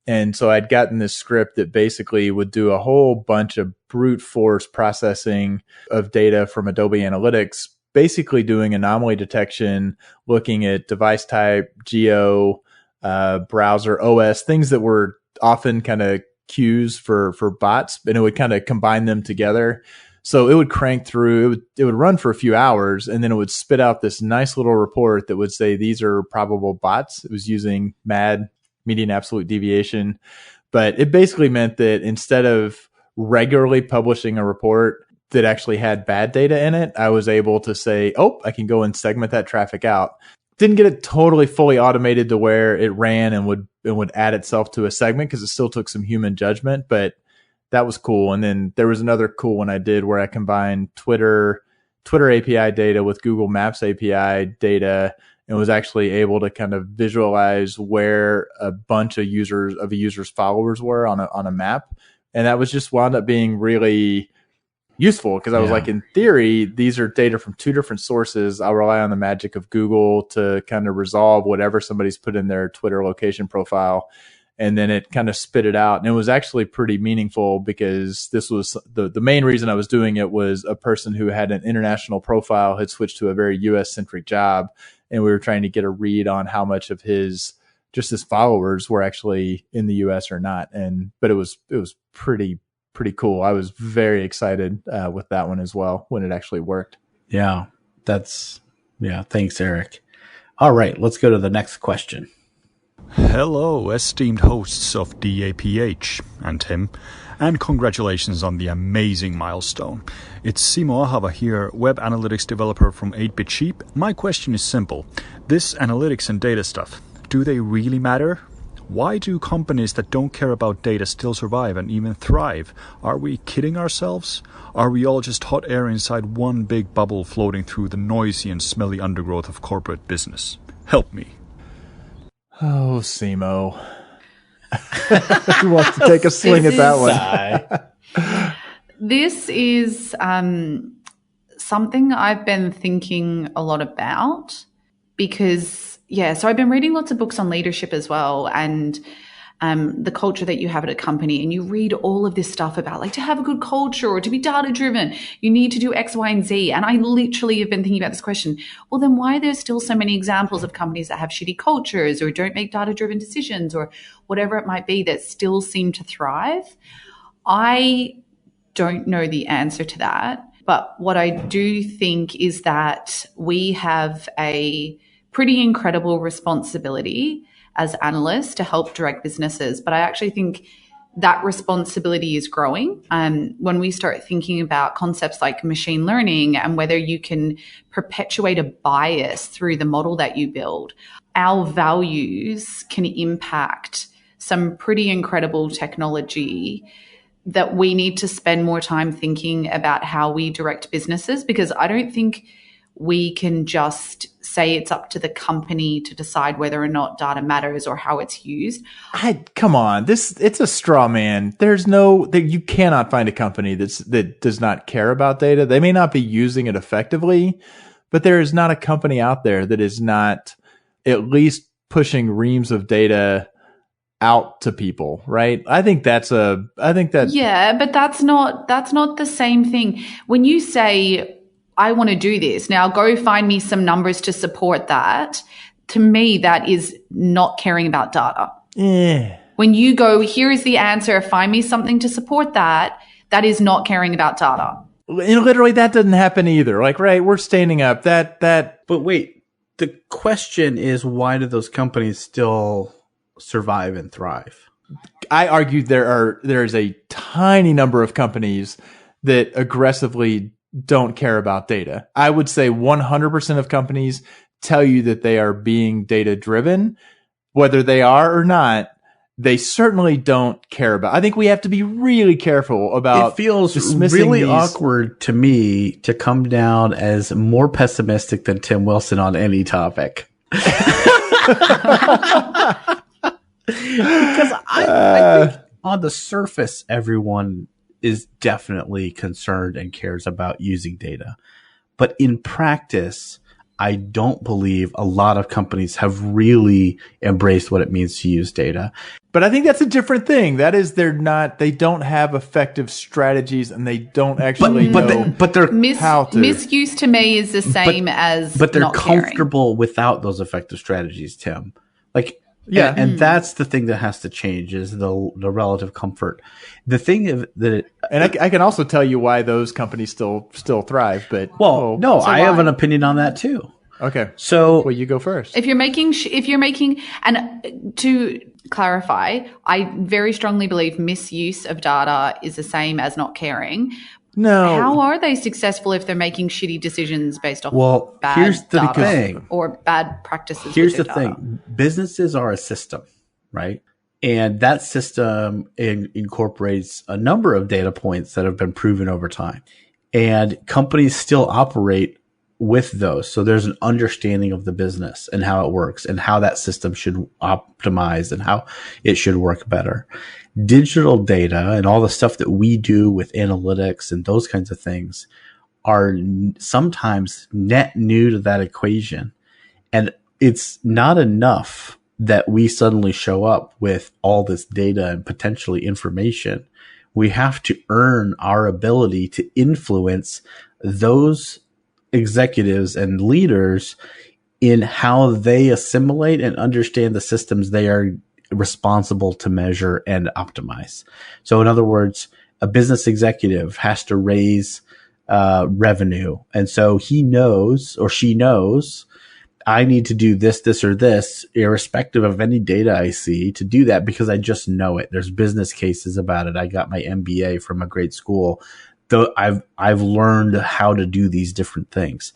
And so I'd gotten this script that basically would do a whole bunch of brute force processing of data from Adobe Analytics, basically doing anomaly detection, looking at device type, geo, browser, OS, things that were often kind of cues for bots, and it would kind of combine them together. So it would crank through, it would run for a few hours, and then it would spit out this nice little report that would say, these are probable bots. It was using MAD, median absolute deviation. But it basically meant that instead of regularly publishing a report that actually had bad data in it, I was able to say, I can go and segment that traffic out. Didn't get it totally fully automated to where it ran and would add itself to a segment, because it still took some human judgment, but that was cool. And then there was another cool one I did where I combined Twitter API data with Google Maps API data and was actually able to kind of visualize where a bunch of a user's followers were on a map. And that was just wound up being really useful because I was like, in theory, these are data from two different sources. I'll rely on the magic of Google to kind of resolve whatever somebody's put in their Twitter location profile. And then it kind of spit it out. And it was actually pretty meaningful because this was the main reason I was doing it was a person who had an international profile had switched to a very US centric job. And we were trying to get a read on how much of his followers were actually in the US or not. But it was pretty cool. I was very excited with that one as well when it actually worked. Yeah, thanks, Eric. All right, let's go to the next question. Hello, esteemed hosts of DAPH and Tim, and congratulations on the amazing milestone. It's Simo Ahava here, web analytics developer from 8-Bit Sheep. My question is simple. This analytics and data stuff, do they really matter? Why do companies that don't care about data still survive and even thrive? Are we kidding ourselves? Are we all just hot air inside one big bubble floating through the noisy and smelly undergrowth of corporate business? Help me. Oh, Simo. Who wants to take a swing at that one? This is something I've been thinking a lot about because, so I've been reading lots of books on leadership as well and the culture that you have at a company, and you read all of this stuff about like to have a good culture or to be data driven, you need to do X, Y, and Z. And I literally have been thinking about this question. Well, then why are there still so many examples of companies that have shitty cultures or don't make data driven decisions or whatever it might be that still seem to thrive? I don't know the answer to that. But what I do think is that we have a pretty incredible responsibility as analysts to help direct businesses. But I actually think that responsibility is growing. When we start thinking about concepts like machine learning and whether you can perpetuate a bias through the model that you build, our values can impact some pretty incredible technology that we need to spend more time thinking about how we direct businesses, because I don't think we can just say it's up to the company to decide whether or not data matters or how it's used. Come on, it's a straw man. You cannot find a company that does not care about data. They may not be using it effectively, but there is not a company out there that is not at least pushing reams of data out to people, right? I think that yeah, but that's not the same thing. When you say, I want to do this, now go find me some numbers to support that, to me that is not caring about data. Yeah. When you go, here is the answer, find me something to support that is not caring about data. And literally that doesn't happen either. Like, right, we're standing up that. But wait, the question is, why do those companies still survive and thrive? I argue there is a tiny number of companies that aggressively don't care about data. I would say 100% of companies tell you that they are being data driven. Whether they are or not, they certainly don't care about. I think we have to be really careful about. It feels really awkward to me to come down as more pessimistic than Tim Wilson on any topic. Because I think on the surface, everyone is definitely concerned and cares about using data. But in practice, I don't believe a lot of companies have really embraced what it means to use data. But I think that's a different thing. That is, they don't have effective strategies and they don't actually know how to. Misuse to me is the same as but they're not comfortable caring. Without those effective strategies, Tim. Yeah, and that's the thing that has to change is the relative comfort. The thing that, and I can also tell you why those companies still thrive. But I have an opinion on that too. Okay, so you go first. If you're making, and to clarify, I very strongly believe misuse of data is the same as not caring. No. How are they successful if they're making shitty decisions based off bad here's the data thing. Or bad practices? Here's the thing. Businesses are a system, right? And that system incorporates a number of data points that have been proven over time. And companies still operate with those. So there's an understanding of the business and how it works and how that system should optimize and how it should work better. Digital data and all the stuff that we do with analytics and those kinds of things are sometimes net new to that equation. And it's not enough that we suddenly show up with all this data and potentially information. We have to earn our ability to influence those executives and leaders in how they assimilate and understand the systems they are responsible to measure and optimize. So in other words, a business executive has to raise revenue. And so he knows or she knows I need to do this, this, or this, irrespective of any data I see, to do that because I just know it. There's business cases about it. I got my MBA from a great school. Though I've learned how to do these different things.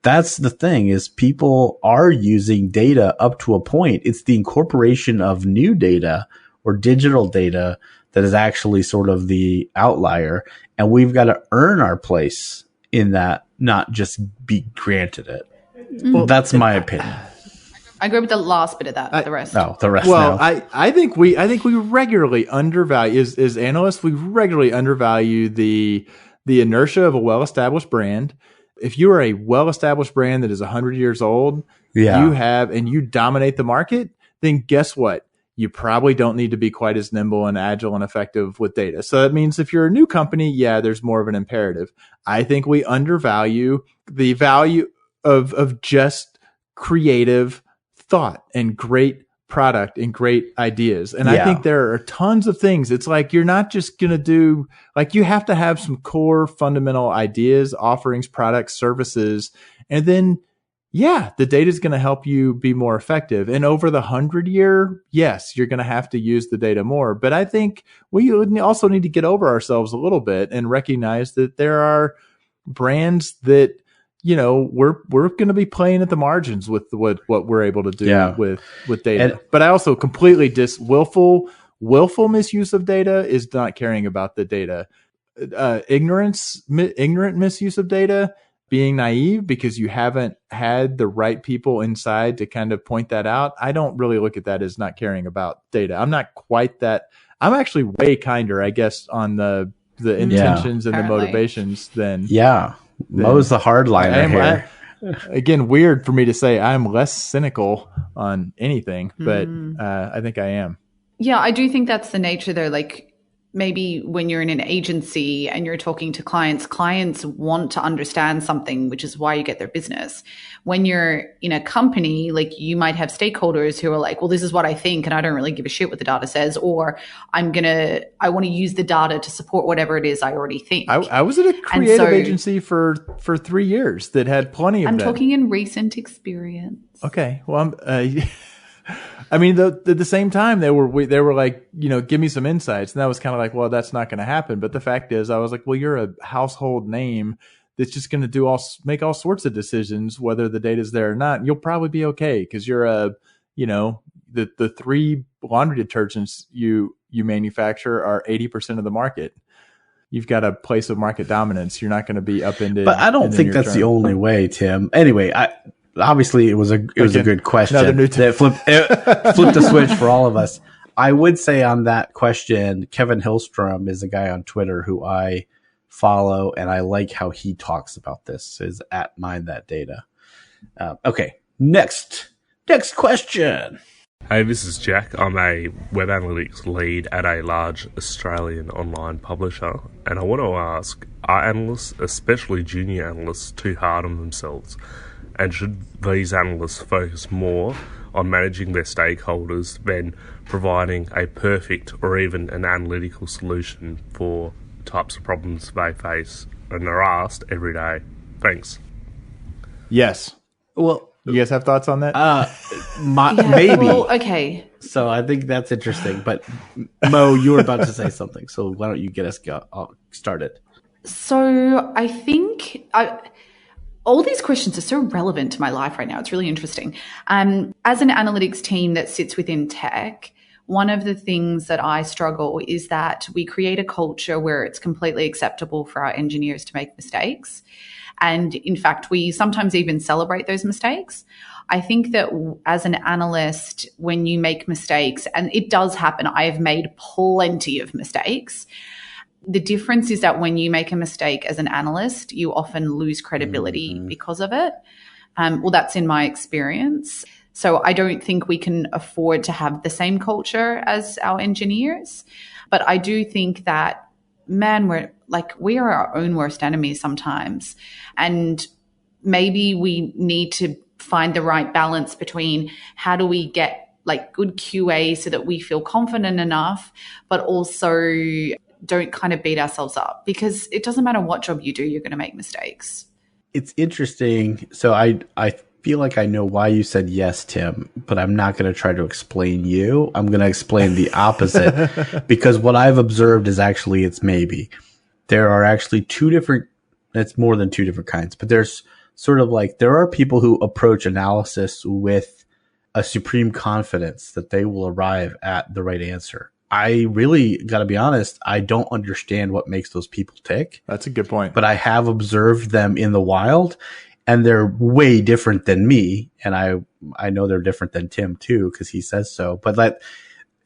That's the thing, is people are using data up to a point. It's the incorporation of new data or digital data that is actually sort of the outlier. And we've got to earn our place in that, not just be granted it. Well, that's my opinion. I agree with the last bit of that. The rest. No, the rest. Well, no. I think we regularly undervalue as analysts. We regularly undervalue the inertia of a well-established brand. If you are a well-established brand that is 100 years old, and you dominate the market, then guess what? You probably don't need to be quite as nimble and agile and effective with data. So that means if you're a new company, there's more of an imperative. I think we undervalue the value of just creative thought and great product and great ideas. And I think there are tons of things. It's like, you're not just going to do, like, you have to have some core fundamental ideas, offerings, products, services. And then, the data is going to help you be more effective. And over the 100-year, yes, you're going to have to use the data more. But I think we also need to get over ourselves a little bit and recognize that there are brands that, we're going to be playing at the margins with what we're able to do with data. But I also completely willful misuse of data is not caring about the data. Ignorant misuse of data, being naive because you haven't had the right people inside to kind of point that out. I don't really look at that as not caring about data. I'm not quite that. I'm actually way kinder, I guess, on the intentions and the motivations than. Yeah. Mo's the hardliner here. Again, weird for me to say I'm less cynical on anything, but I think I am. Yeah, I do think that's the nature though. Like, maybe when you're in an agency and you're talking to clients want to understand something, which is why you get their business. When you're in a company, like, you might have stakeholders who are like, well, this is what I think, and I don't really give a shit what the data says, or I want to use the data to support whatever it is I already think. I was at a creative agency for 3 years that had plenty of I'm that. talking in recent experience. Okay. Well, I mean, at the same time, they were like, give me some insights. And that was kind of like, well, that's not going to happen. But the fact is, I was like, well, you're a household name that's just going to make all sorts of decisions, whether the data's there or not. You'll probably be okay because you're the 3 laundry detergents you manufacture are 80% of the market. You've got a place of market dominance. You're not going to be upended. But I don't think that's the only way, Tim. Anyway, obviously, it was a good question that flipped a switch for all of us. I would say on that question, Kevin Hillstrom is a guy on Twitter who I follow, and I like how he talks about this. Is at Mind That Data. Okay, next question. Hey, this is Jack. I'm a web analytics lead at a large Australian online publisher, and I want to ask, are analysts, especially junior analysts, too hard on themselves? And should these analysts focus more on managing their stakeholders than providing a perfect or even an analytical solution for types of problems they face and are asked every day? Thanks. Yes. Well, you guys have thoughts on that? Maybe. Well, okay. So I think that's interesting. But Mo, you were about to say something. So why don't you get us started? So I think all these questions are so relevant to my life right now. It's really interesting. As an analytics team that sits within tech, one of the things that I struggle is that we create a culture where it's completely acceptable for our engineers to make mistakes. And in fact, we sometimes even celebrate those mistakes. I think that as an analyst, when you make mistakes, and it does happen, I have made plenty of mistakes. The difference is that when you make a mistake as an analyst, you often lose credibility because of it. Well, that's in my experience. So I don't think we can afford to have the same culture as our engineers. But I do think that, man, we are our own worst enemies sometimes. And maybe we need to find the right balance between how do we get like good QA so that we feel confident enough, but also don't kind of beat ourselves up, because it doesn't matter what job you do, you're going to make mistakes. It's interesting. So I feel like I know why you said yes, Tim, but I'm not going to try to explain you. I'm going to explain the opposite because what I've observed is actually it's maybe. There are actually it's more than two different kinds, but there's sort of like there are people who approach analysis with a supreme confidence that they will arrive at the right answer. I really got to be honest, I don't understand what makes those people tick. That's a good point. But I have observed them in the wild, and they're way different than me. And I know they're different than Tim too, because he says so.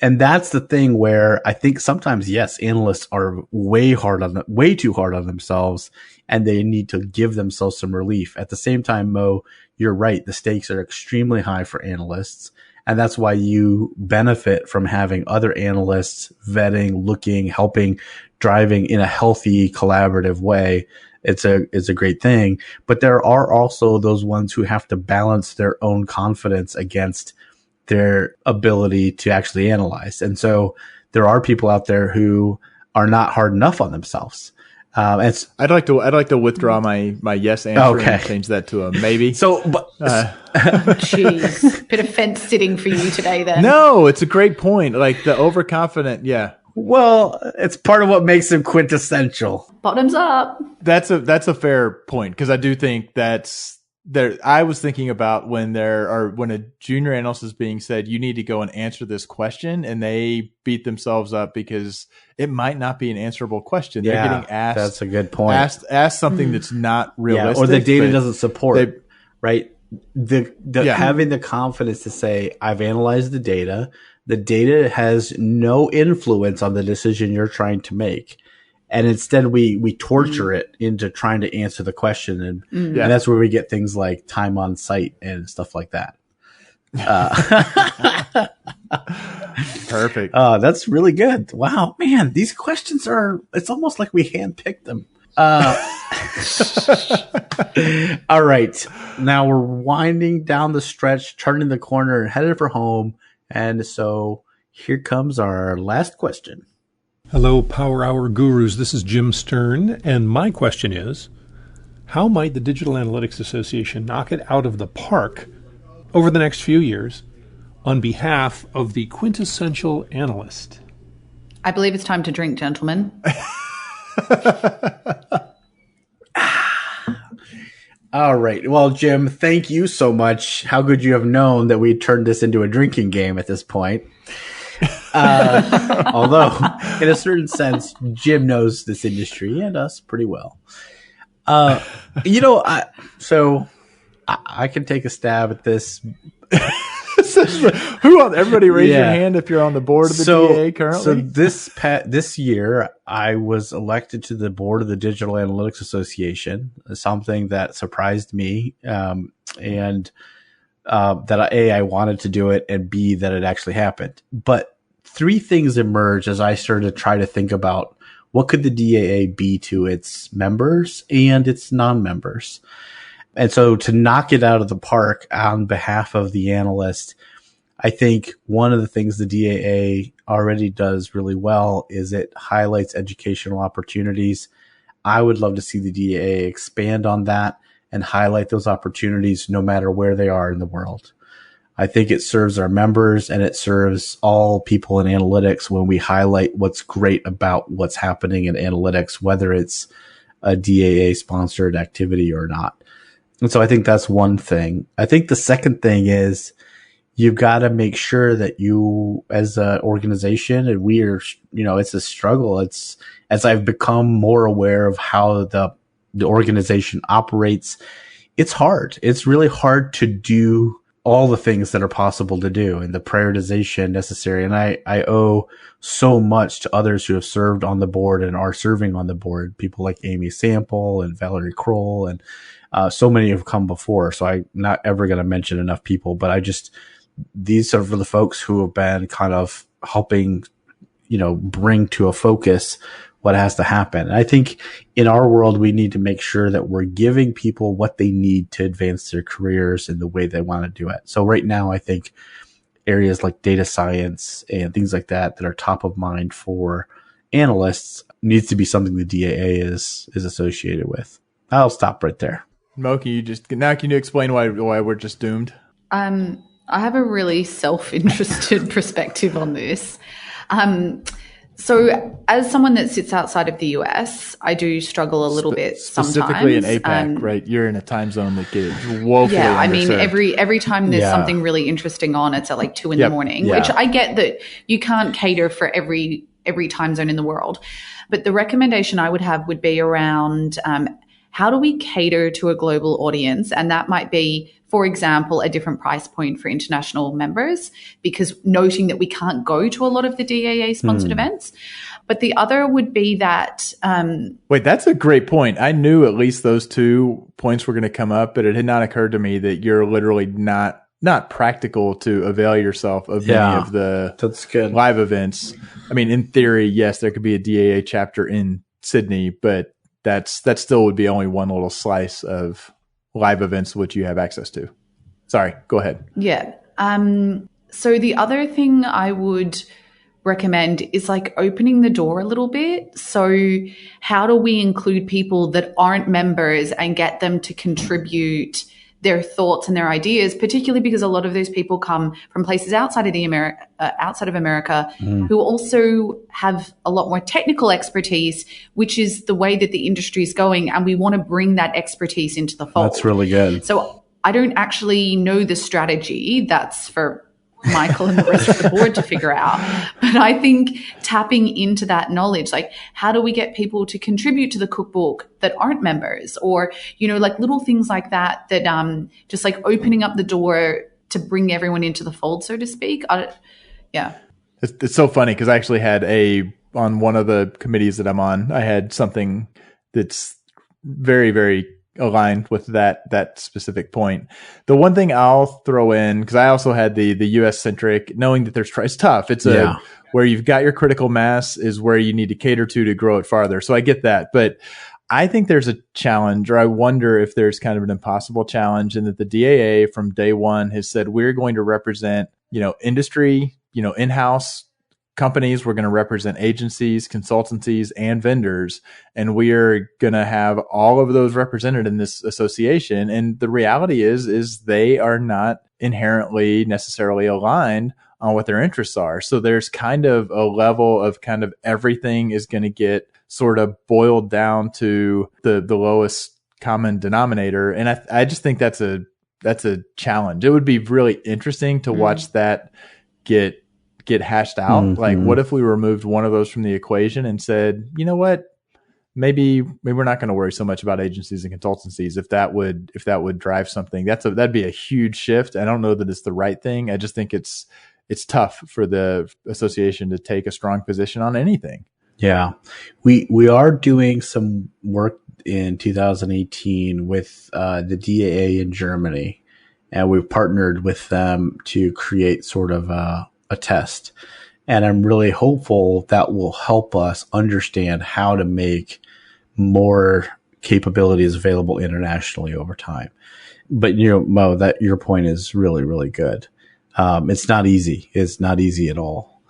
And that's the thing where I think sometimes, yes, analysts are way too hard on themselves, and they need to give themselves some relief. At the same time, Mo, you're right. The stakes are extremely high for analysts. And that's why you benefit from having other analysts vetting, looking, helping, driving in a healthy, collaborative way. It's a great thing. But there are also those ones who have to balance their own confidence against their ability to actually analyze. And so there are people out there who are not hard enough on themselves. I'd like to withdraw my yes answer and change that to a maybe. Jeez, bit of fence sitting for you today then. No, it's a great point. Like the overconfident, yeah. Well, it's part of what makes him quintessential. Bottoms up. That's a fair point, because I do think that's there. I was thinking about when a junior analyst is being said, you need to go and answer this question, and they beat themselves up because it might not be an answerable question. They're getting asked. That's a good point. Asked something that's not realistic, or the data doesn't support. Right. Having the confidence to say, I've analyzed the data. The data has no influence on the decision you're trying to make. And instead we torture it into trying to answer the question. And that's where we get things like time on site and stuff like that. Perfect. That's really good. Wow, man, these questions it's almost like we handpicked them. All right. Now we're winding down the stretch, turning the corner, headed for home. And so here comes our last question. Hello, Power Hour Gurus. This is Jim Stern. And my question is, how might the Digital Analytics Association knock it out of the park over the next few years on behalf of the quintessential analyst? I believe it's time to drink, gentlemen. All right. Well, Jim, thank you so much. How could you have known that we'd turned this into a drinking game at this point? Although, in a certain sense, Jim knows this industry and us pretty well. I can take a stab at this. Everybody raise your hand if you're on the board of the DA currently. So this year, I was elected to the board of the Digital Analytics Association, something that surprised me, and that I wanted to do it, and B, that it actually happened. But three things emerged as I started to try to think about what could the DAA be to its members and its non-members. And so to knock it out of the park on behalf of the analyst, I think one of the things the DAA already does really well is it highlights educational opportunities. I would love to see the DAA expand on that and highlight those opportunities no matter where they are in the world. I think it serves our members and it serves all people in analytics when we highlight what's great about what's happening in analytics, whether it's a DAA sponsored activity or not. And so I think that's one thing. I think the second thing is, you've got to make sure that you, as an organization, and we are, it's a struggle. It's, as I've become more aware of how the organization operates, it's hard. It's really hard to do all the things that are possible to do and the prioritization necessary. And I owe so much to others who have served on the board and are serving on the board, people like Amy Sample and Valerie Kroll, and so many have come before. So I'm not ever going to mention enough people, but these are for the folks who have been kind of helping, bring to a focus what has to happen. And I think in our world, we need to make sure that we're giving people what they need to advance their careers in the way they want to do it. So right now, I think areas like data science and things like that are top of mind for analysts needs to be something the DAA is associated with. I'll stop right there. Mo, can you explain why we're just doomed? I have a really self-interested perspective on this. So as someone that sits outside of the US, I do struggle a little bit sometimes. Specifically in APAC, right? You're in a time zone that gets woefully underserved. I mean, every time there's something really interesting on, it's at like 2 in the morning, which I get that you can't cater for every time zone in the world. But the recommendation I would have would be around how do we cater to a global audience? And that might be, for example, a different price point for international members, because noting that we can't go to a lot of the DAA sponsored events. But the other would be that... Wait, that's a great point. I knew at least those 2 points were going to come up, but it had not occurred to me that you're literally not practical to avail yourself of many of the live events. I mean, in theory, yes, there could be a DAA chapter in Sydney, but that still would be only one little slice of live events which you have access to. Sorry, go ahead. Yeah. So the other thing I would recommend is like opening the door a little bit. So how do we include people that aren't members and get them to contribute their thoughts and their ideas, particularly because a lot of those people come from places outside of America who also have a lot more technical expertise, which is the way that the industry is going. And we want to bring that expertise into the fold. That's really good. So I don't actually know the strategy. That's for Michael and the rest of the board to figure out. But I think tapping into that knowledge, like how do we get people to contribute to the cookbook that aren't members, or, like little things like that, just like opening up the door to bring everyone into the fold, so to speak. It's so funny because I actually had on one of the committees that I'm on, I had something that's very, very aligned with that specific point. The one thing I'll throw in, because I also had the US centric, knowing that it's tough. It's where you've got your critical mass is where you need to cater to grow it farther. So I get that, but I think there's a challenge, or I wonder if there's kind of an impossible challenge, in that the DAA from day one has said we're going to represent, industry, in-house companies, we're going to represent agencies, consultancies, and vendors, and we are going to have all of those represented in this association. And the reality is they are not inherently necessarily aligned on what their interests are. So there's kind of a level of kind of everything is going to get sort of boiled down to the lowest common denominator. And I just think that's a challenge. It would be really interesting to watch that get hashed out. Mm-hmm. Like, what if we removed one of those from the equation and said, you know what, maybe we're not going to worry so much about agencies and consultancies. If that would drive something, that'd be a huge shift. I don't know that it's the right thing. I just think it's tough for the association to take a strong position on anything. Yeah, we are doing some work in 2018 with the DAA in Germany, and we've partnered with them to create sort of a test. And I'm really hopeful that will help us understand how to make more capabilities available internationally over time. But, Mo, that your point is really, really good. It's not easy. It's not easy at all.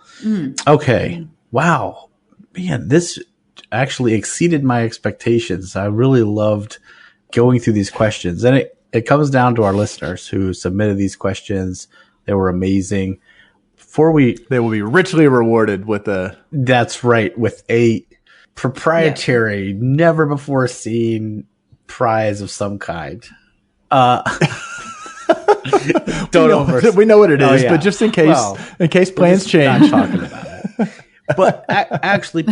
Okay. Wow. Man, this actually exceeded my expectations. I really loved going through these questions. And it comes down to our listeners who submitted these questions. They were amazing. They will be richly rewarded with That's right, with a proprietary, never before seen prize of some kind. We know what it is, but just in case plans change. Not talking about it. But actually,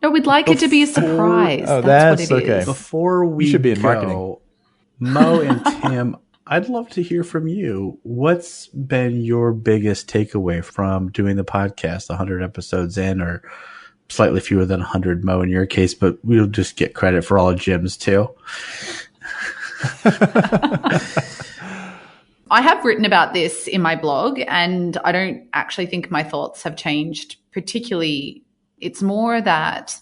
no, we'd like it to be a surprise. Oh, that's what it is. Before we should be in go, marketing. Mo and Tim, I'd love to hear from you. What's been your biggest takeaway from doing the podcast 100 episodes in, or slightly fewer than 100, Mo, in your case, but we'll just get credit for all of Jim's too. I have written about this in my blog, and I don't actually think my thoughts have changed particularly. It's more that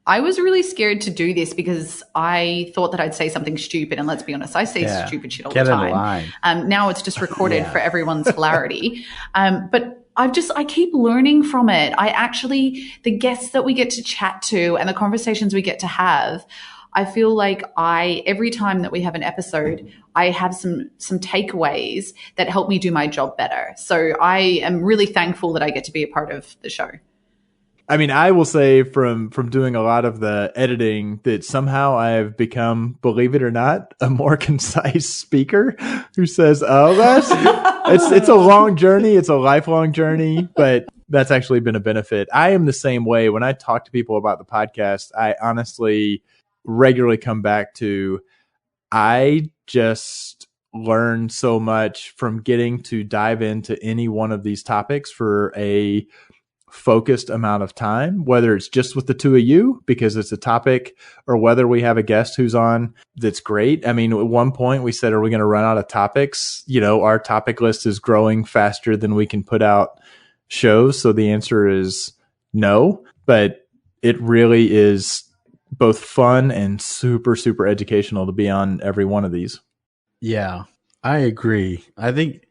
I was really scared to do this because I thought that I'd say something stupid. And let's be honest, I say stupid shit all the time. Now it's just recorded for everyone's hilarity. But I keep learning from it. The guests that we get to chat to and the conversations we get to have, I feel like every time that we have an episode, I have some takeaways that help me do my job better. So I am really thankful that I get to be a part of the show. I mean, I will say from doing a lot of the editing that somehow I have become, believe it or not, a more concise speaker who says, it's a long journey. It's a lifelong journey, but that's actually been a benefit. I am the same way. When I talk to people about the podcast, I honestly regularly come back to, I just learn so much from getting to dive into any one of these topics for a focused amount of time, whether it's just with the two of you because it's a topic, or whether we have a guest who's on that's great. I mean, at one point we said, are we going to run out of topics? Our topic list is growing faster than we can put out shows. So the answer is no, but it really is both fun and super, super educational to be on every one of these. Yeah, I agree. I think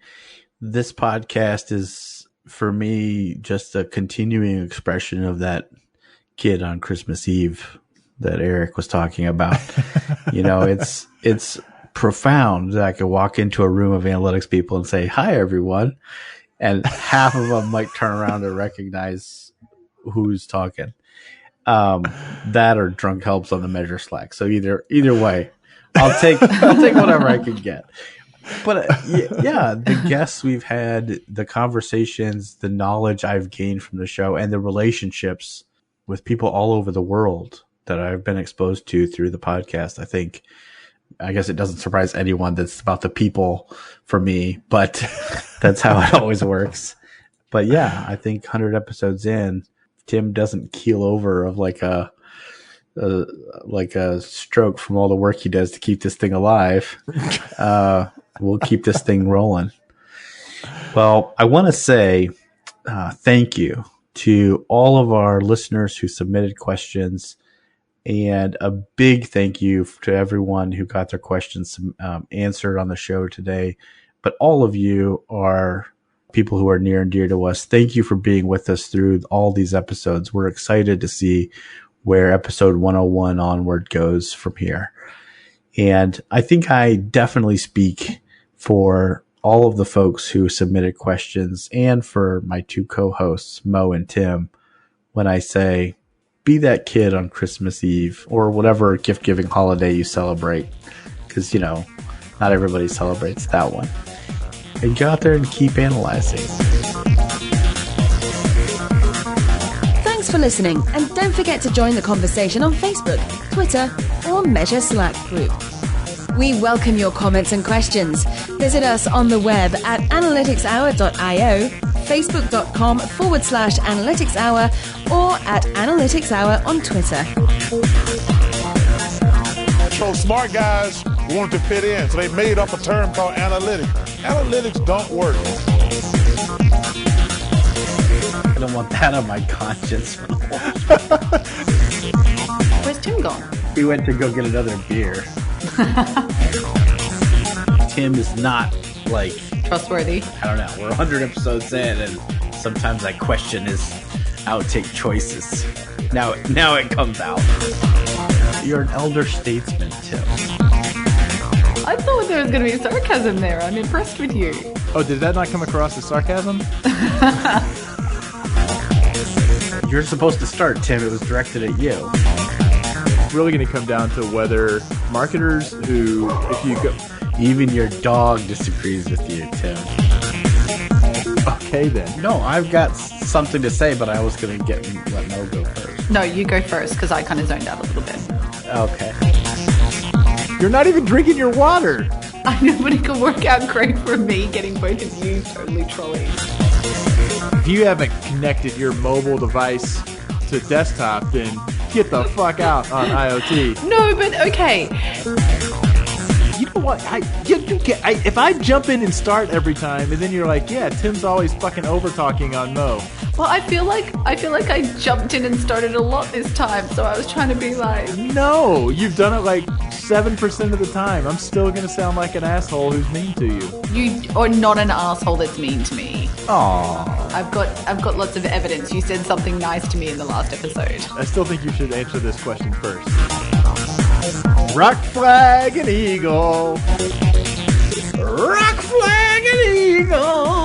this podcast is, for me, just a continuing expression of that kid on Christmas Eve that Eric was talking about. It's profound that I could walk into a room of analytics people and say, "Hi, everyone," and half of them might turn around and recognize who's talking. That or drunk helps on the measure Slack. So either way, I'll take whatever I can get. But the guests we've had, the conversations, the knowledge I've gained from the show, and the relationships with people all over the world that I've been exposed to through the podcast. I guess it doesn't surprise anyone that's about the people for me, but that's how it always works. But yeah, I think 100 episodes in, Tim doesn't keel over of like a stroke from all the work he does to keep this thing alive. We'll keep this thing rolling. Well, I want to say thank you to all of our listeners who submitted questions, and a big thank you to everyone who got their questions answered on the show today. But all of you are people who are near and dear to us. Thank you for being with us through all these episodes. We're excited to see where episode 101 onward goes from here. And I think I definitely speak for all of the folks who submitted questions and for my two co-hosts, Mo and Tim, when I say, be that kid on Christmas Eve or whatever gift-giving holiday you celebrate, because, not everybody celebrates that one. And go out there and keep analyzing. Thanks for listening, and don't forget to join the conversation on Facebook, Twitter, or Measure Slack group. We welcome your comments and questions. Visit us on the web at analyticshour.io, facebook.com/analyticshour, or at analyticshour on Twitter. So smart guys wanted to fit in, so they made up a term called analytics. Analytics don't work. I don't want that on my conscience. Where's Tim gone? We went to go get another beer. Tim is not trustworthy. I don't know. We're 100 episodes in, and sometimes I question his outtake choices. Now it comes out. You're an elder statesman, Tim. I thought there was going to be sarcasm there. I'm impressed with you. Oh, did that not come across as sarcasm? You're supposed to start, Tim. It was directed at you. It's really going to come down to whether marketers who, Even your dog disagrees with you, Tim. Okay, then. No, I've got something to say, but I was going to let Mo go first. No, you go first, because I kind of zoned out a little bit. Okay. You're not even drinking your water. I know, but it could work out great for me getting both of you totally trolling. If you haven't connected your mobile device to desktop, then get the fuck out on IoT. No, but okay. You know what? If I jump in and start every time, and then you're like, yeah, Tim's always fucking over talking on Mo. Well, I feel like I jumped in and started a lot this time, so I was trying to be like... No, you've done it like 7% of the time. I'm still gonna sound like an asshole who's mean to you. You are not an asshole that's mean to me. Aww. I've got lots of evidence. You said something nice to me in the last episode. I still think you should answer this question first. Rock, flag, and eagle. Rock, flag, and eagle.